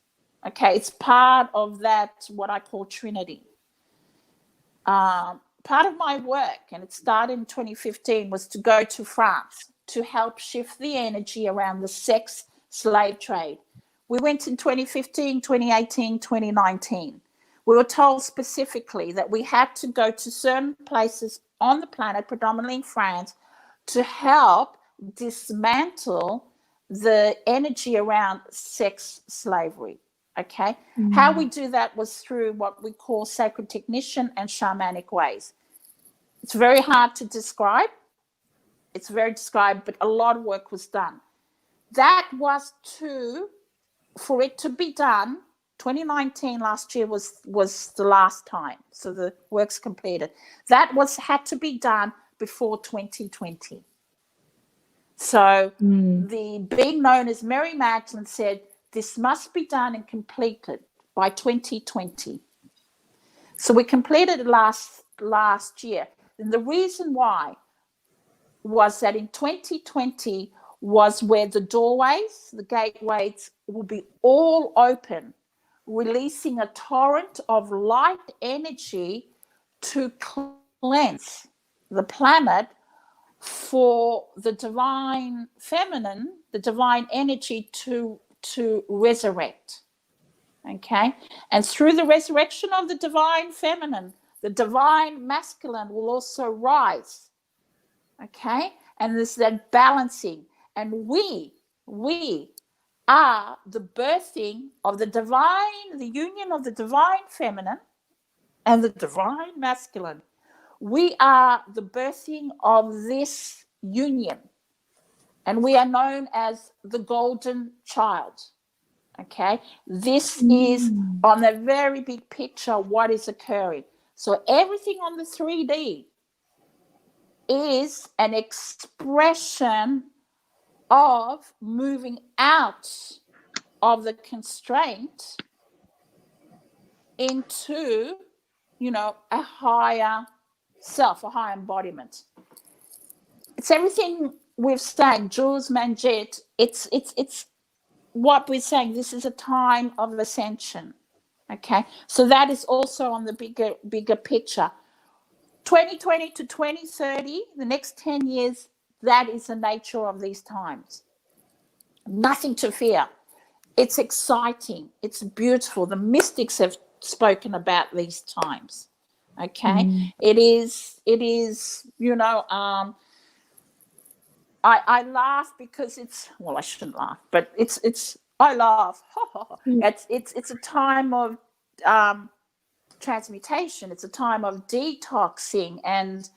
Okay, it's part of that, what I call Trinity. Part of my work, and it started in 2015, was to go to France to help shift the energy around the sex slave trade. We went in 2015, 2018, 2019. We were told specifically that we had to go to certain places on the planet, predominantly in France, to help dismantle the energy around sex slavery. Okay. How we do that was through what we call sacred technician and shamanic ways. It's very hard to describe. It's very described, but a lot of work was done. That was for it to be done. 2019 last year was the last time. So the work's completed. That had to be done before 2020. So the being known as Mary Magdalene said, this must be done and completed by 2020. So we completed it last year. And the reason why was that in 2020 was where the doorways, the gateways will be all open, releasing a torrent of light energy to cleanse the planet for the divine feminine, the divine energy to resurrect. Okay, and through the resurrection of the divine feminine, the divine masculine will also rise. Okay, and there's that balancing, and we are the birthing of the divine, the union of the divine feminine and the divine masculine. We are the birthing of this union, and we are known as the golden child. Okay, this is on a very big picture what is occurring. So everything on the 3D is an expression of moving out of the constraint into, a higher self, a higher embodiment. It's everything we've said, Jules Manjet. It's what we're saying. This is a time of ascension. Okay, so that is also on the bigger picture. 2020 to 2030, the next 10 years, that is the nature of these times. Nothing to fear. It's exciting. It's beautiful. The mystics have spoken about these times. Okay, it is. I laugh because I shouldn't laugh, but I laugh. It's a time of transmutation. It's a time of detoxing, and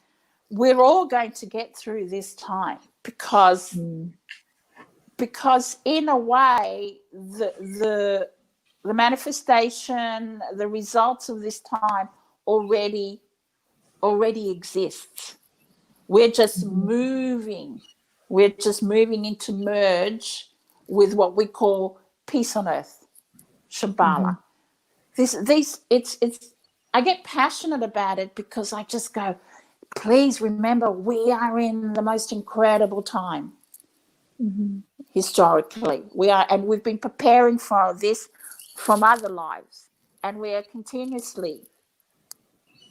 we're all going to get through this time because in a way the manifestation, the results of this time already exists. We're just moving. We're just moving into merge with what we call peace on earth, Shambhala. I get passionate about it because I just go, please remember, we are in the most incredible time historically. We are, and we've been preparing for this from other lives, and we are continuously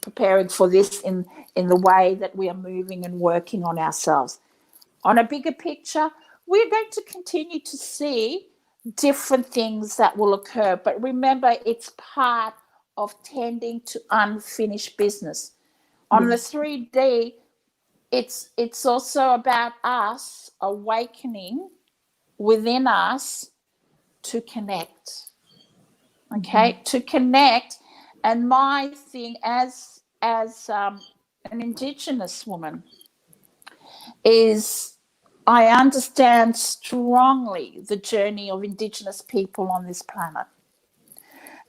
preparing for this in the way that we are moving and working on ourselves. On a bigger picture, we're going to continue to see different things that will occur, but remember, it's part of tending to unfinished business. On the 3D, it's also about us awakening within us to connect. Okay, to connect. And my thing as an Indigenous woman is I understand strongly the journey of Indigenous people on this planet.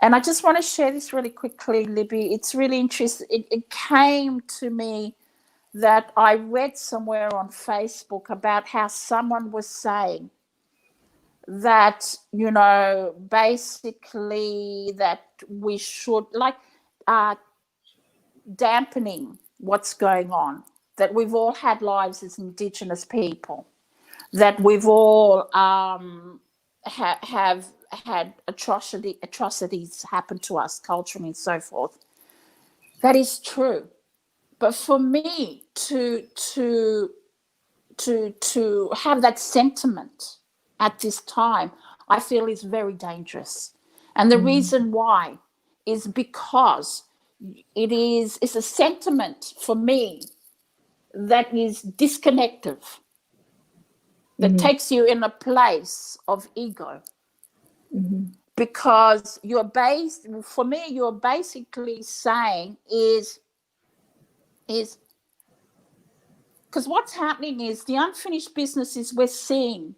And I just want to share this really quickly, Libby. It's really interesting. It came to me that I read somewhere on Facebook about how someone was saying that, basically that we should, like, dampening what's going on, that we've all had lives as Indigenous people, that we've all have had atrocities happen to us culturally and so forth. That is true. But for me to have that sentiment at this time, I feel is very dangerous. And the reason why is because it's a sentiment for me that is disconnective, that takes you in a place of ego. Because you're basically saying is because what's happening is the unfinished business is we're seeing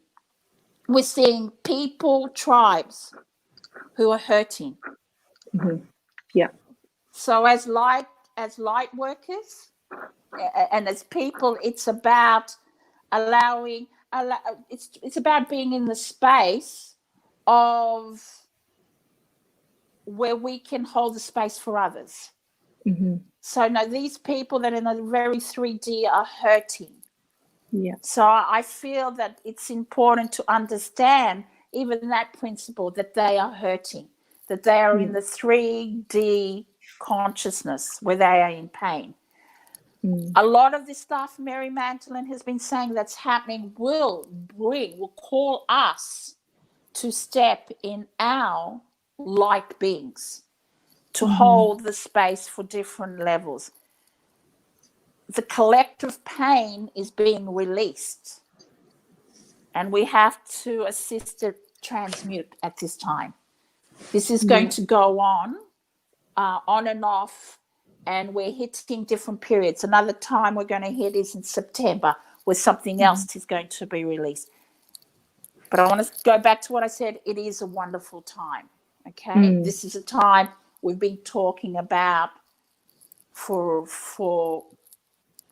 people, tribes who are hurting. Yeah. So as light workers and as people, it's about it's about being in the space of where we can hold the space for others. So now these people that are in the very 3D are hurting. Yeah. So I feel that it's important to understand even that principle, that they are hurting, that they are in the 3D consciousness where they are in pain. A lot of this stuff Mary Magdalene has been saying that's happening will call us to step in our light beings, to hold the space for different levels. The collective pain is being released, and we have to assist it transmute at this time. This is going to go on and off, and we're hitting different periods. Another time we're going to hit is in September, where something else is going to be released. But I want to go back to what I said. It is a wonderful time. Okay, this is a time we've been talking about for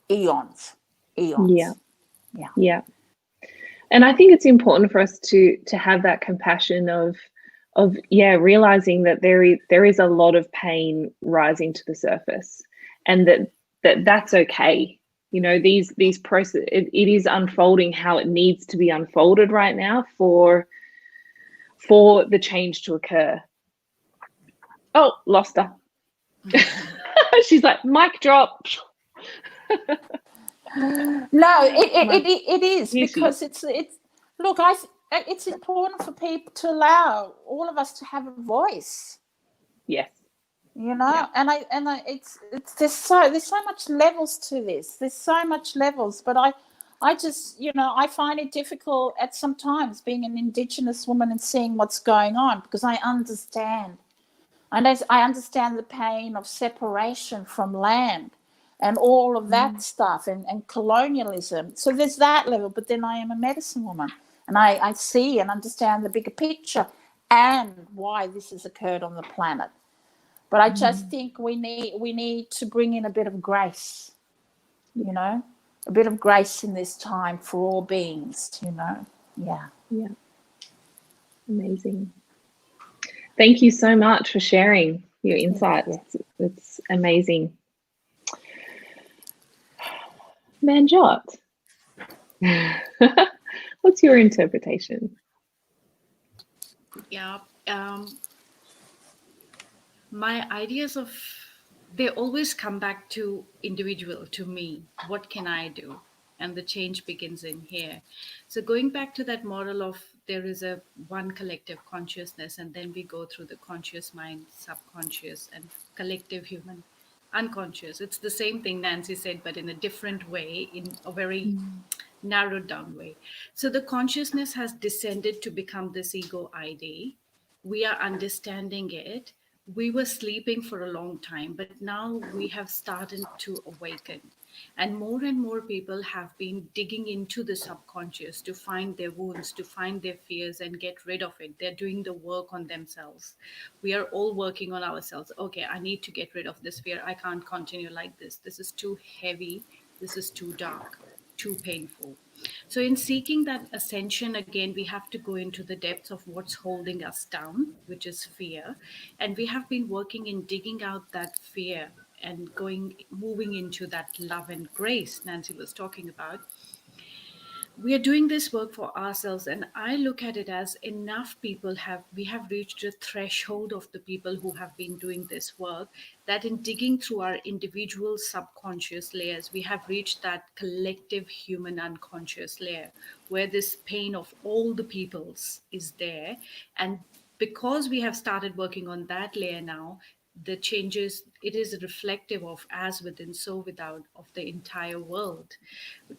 eons. Yeah. And I think it's important for us to have that compassion of realizing that there is a lot of pain rising to the surface, and that's okay. These process, it is unfolding how it needs to be unfolded right now for the change to occur. Oh, lost her. She's like, mic drop. No, it is, because it's look, it's important for people to allow all of us to have a voice. Yes. And it's there's so much levels to this. There's so much levels, but I just I find it difficult at some times being an Indigenous woman and seeing what's going on, because I understand. And I understand the pain of separation from land and all of that stuff, and colonialism. So there's that level. But then I am a medicine woman, and I see and understand the bigger picture and why this has occurred on the planet. But I just think we need to bring in a bit of grace, a bit of grace in this time for all beings, Yeah. Amazing. Thank you so much for sharing your insights. It's amazing. Manjot, what's your interpretation? Yeah. My ideas they always come back to individual, to me. What can I do? And the change begins in here. So going back to that model of there is a one collective consciousness, and then we go through the conscious mind, subconscious, and collective human unconscious. It's the same thing Nancy said, but in a different way, in a very narrowed down way. So the consciousness has descended to become this ego ID. We are understanding it. We were sleeping for a long time, but now we have started to awaken. And more people have been digging into the subconscious to find their wounds, to find their fears and get rid of it. They're doing the work on themselves. We are all working on ourselves. Okay, I need to get rid of this fear. I can't continue like this. This is too heavy. This is too dark. too painful. So, in seeking that ascension, again, we have to go into the depths of what's holding us down, which is fear. And we have been working in digging out that fear and moving into that love and grace Nancy was talking about. We are doing this work for ourselves, and I look at it as enough people we have reached a threshold of the people who have been doing this work, that in digging through our individual subconscious layers, we have reached that collective human unconscious layer where this pain of all the peoples is there. And because we have started working on that layer now, the changes, it is reflective of as within so without of the entire world.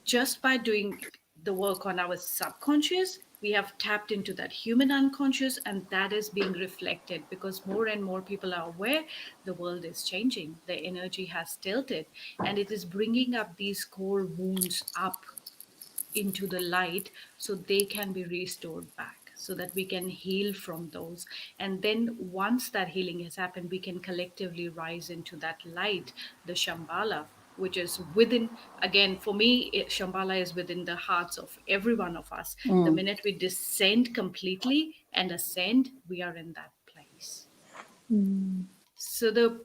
Just by doing the work on our subconscious, we have tapped into that human unconscious, and that is being reflected because more and more people are aware the world is changing, the energy has tilted, and it is bringing up these core wounds up into the light so they can be restored back, so that we can heal from those. And then once that healing has happened, we can collectively rise into that light, the Shambhala, which is within, again, for me, Shambhala is within the hearts of every one of us. The minute we descend completely and ascend, we are in that place. So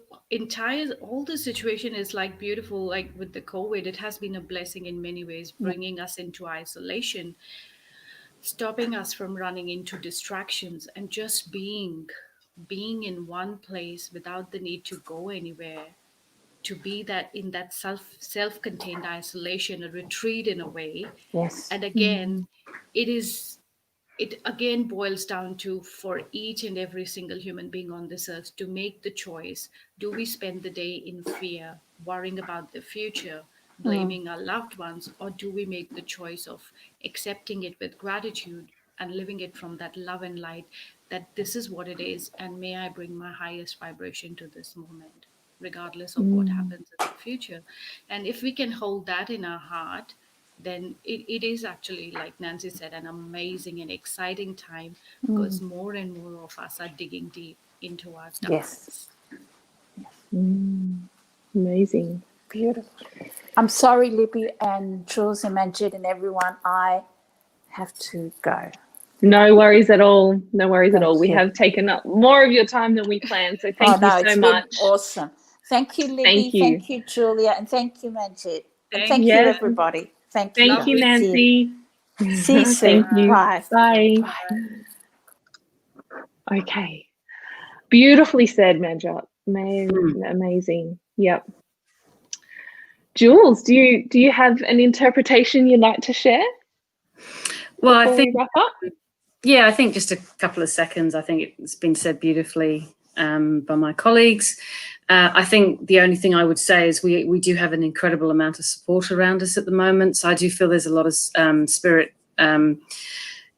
all the situation is like beautiful, like with the COVID, it has been a blessing in many ways, bringing us into isolation, stopping us from running into distractions, and just being in one place without the need to go anywhere, to be that in that self-contained isolation, a retreat in a way. Yes. And again, it again boils down to, for each and every single human being on this earth, to make the choice. Do we spend the day in fear, worrying about the future, blaming our loved ones, or do we make the choice of accepting it with gratitude and living it from that love and light, that this is what it is, and may I bring my highest vibration to this moment, regardless of what happens in the future. And if we can hold that in our heart, then it is actually, like Nancy said, an amazing and exciting time, because more and more of us are digging deep into our darkness. Amazing. Beautiful. I'm sorry, Libby and Jules and Manjit and everyone, I have to go. No worries at all. No worries at all. We you. have taken up more of your time than we planned, so thank you so it's much. been awesome. Thank you, Libby. Thank you. Thank you, Julia, and thank you, Manjit. And thank you. you, everybody. Thank you. Thank you, Nancy. See you soon. Thank you. Bye. Bye. Okay. Beautifully said, Manjot. Amazing. Yep. Jules, do you have an interpretation you'd like to share? Well, I think we wrap up? Yeah, I think just a couple of seconds. I think it's been said beautifully by my colleagues. I think the only thing I would say is we do have an incredible amount of support around us at the moment. So I do feel there's a lot of spirit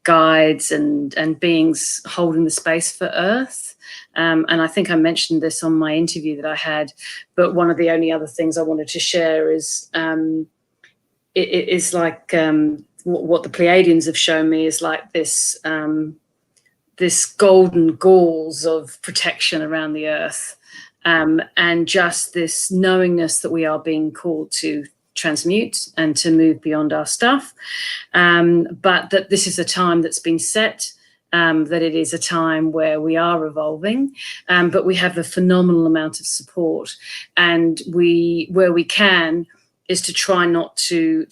guides and beings holding the space for Earth. And I think I mentioned this on my interview that I had, but one of the only other things I wanted to share is it is like what the Pleiadians have shown me is like this this golden gauze of protection around the Earth, and just this knowingness that we are being called to transmute and to move beyond our stuff, but that this is a time that's been set, that it is a time where we are evolving, but we have a phenomenal amount of support, and where we can is to try not to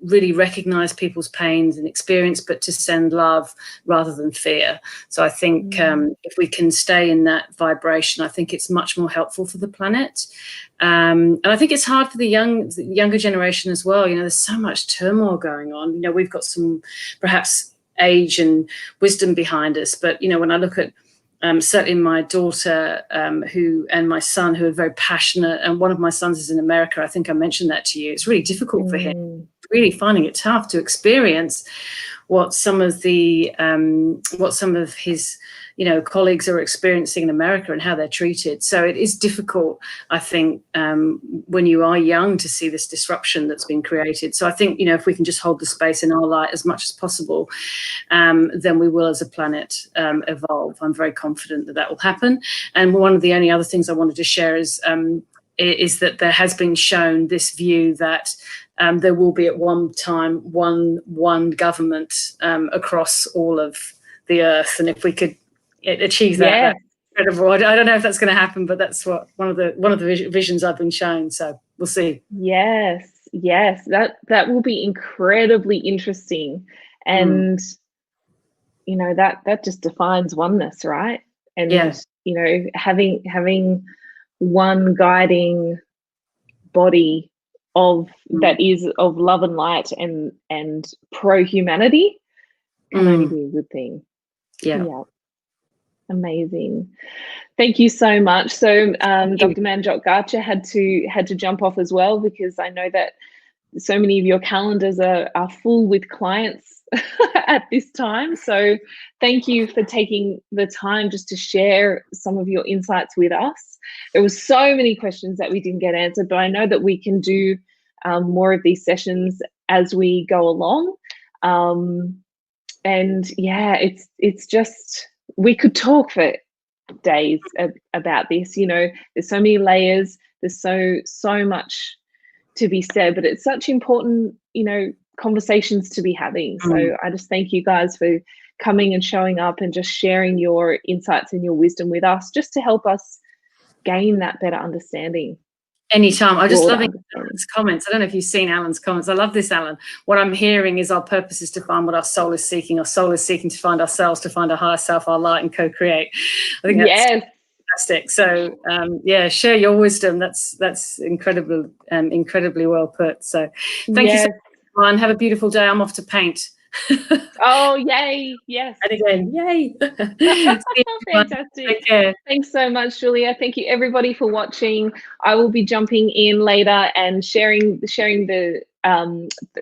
really recognize people's pains and experience, but to send love rather than fear. So I think if we can stay in that vibration, I think it's much more helpful for the planet. And I think it's hard for the younger generation as well. You know, there's so much turmoil going on. You know, we've got some perhaps age and wisdom behind us, but you know, when I look at certainly my daughter and my son, who are very passionate, and one of my sons is in America. I think I mentioned that to you. It's really difficult for him, really finding it tough to experience what some of his colleagues are experiencing in America and how they're treated. So it is difficult, I think, when you are young, to see this disruption that's been created. So I think, if we can just hold the space in our light as much as possible, then we will as a planet evolve. I'm very confident that will happen. And one of the only other things I wanted to share is is that there has been shown this view that there will be at one time one government across all of the earth, and if we could achieve that, that's incredible. I don't know if that's going to happen, but that's what one of the visions I've been shown. So we'll see. Yes, that will be incredibly interesting, and you know, that just defines oneness, right? And you know, having one guiding body of that is of love and light and pro humanity can only be a good thing. Yeah. Amazing. Thank you so much. So Dr. Manjot Garcha had to jump off as well, because I know that so many of your calendars are full with clients at this time. So thank you for taking the time just to share some of your insights with us. There were so many questions that we didn't get answered, but I know that we can do more of these sessions as we go along. And yeah, it's just, we could talk for days about this. You know, there's so many layers, there's so much to be said, but it's such important, you know, conversations to be having. So I just thank you guys for coming and showing up and just sharing your insights and your wisdom with us, just to help us gain that better understanding. Anytime. I'm just loving Alan's comments. I don't know if you've seen Alan's comments. I love this, Alan. What I'm hearing is our purpose is to find what our soul is seeking. Our soul is seeking to find ourselves, to find our higher self, our light, and co-create. I think that's fantastic. So yeah, share your wisdom. That's incredibly well put. So thank you so much, everyone. Have a beautiful day. I'm off to paint. Oh, yay. Yes. And again, yay. Fantastic. Take care. Thanks so much, Julia. Thank you everybody for watching. I will be jumping in later and sharing the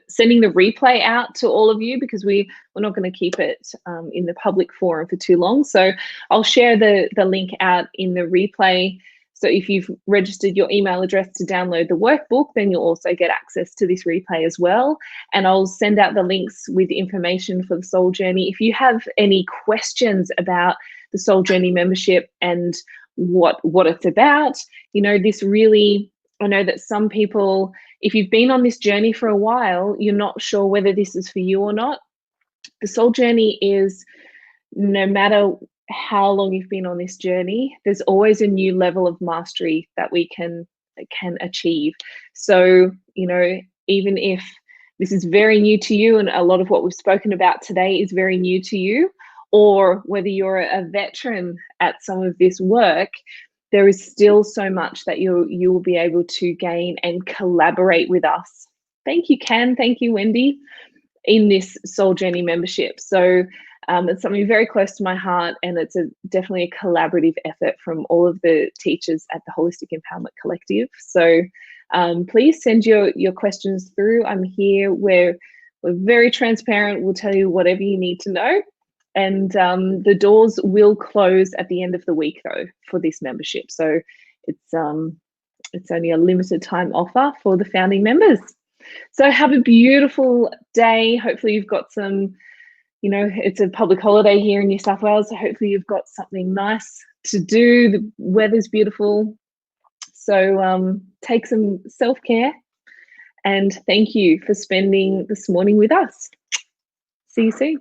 sending the replay out to all of you, because we're not going to keep it in the public forum for too long. So I'll share the link out in the replay. So if you've registered your email address to download the workbook, then you'll also get access to this replay as well. And I'll send out the links with information for the Soul Journey. If you have any questions about the Soul Journey membership and what it's about, you know, this really, I know that some people, if you've been on this journey for a while, you're not sure whether this is for you or not. The Soul Journey is, no matter how long you've been on this journey, there's always a new level of mastery that we can achieve. So, you know, even if this is very new to you and a lot of what we've spoken about today is very new to you, or whether you're a veteran at some of this work, there is still so much that you will be able to gain and collaborate with us. Thank you, Ken. Thank you, Wendy, in this Soul Journey membership. So it's something very close to my heart, and it's definitely a collaborative effort from all of the teachers at the Holistic Empowerment Collective. So please send your questions through. I'm here. We're very transparent. We'll tell you whatever you need to know. And the doors will close at the end of the week, though, for this membership. So it's only a limited time offer for the founding members. So have a beautiful day. Hopefully you've got some, you know, it's a public holiday here in New South Wales, so hopefully you've got something nice to do. The weather's beautiful. So take some self-care, and thank you for spending this morning with us. See you soon.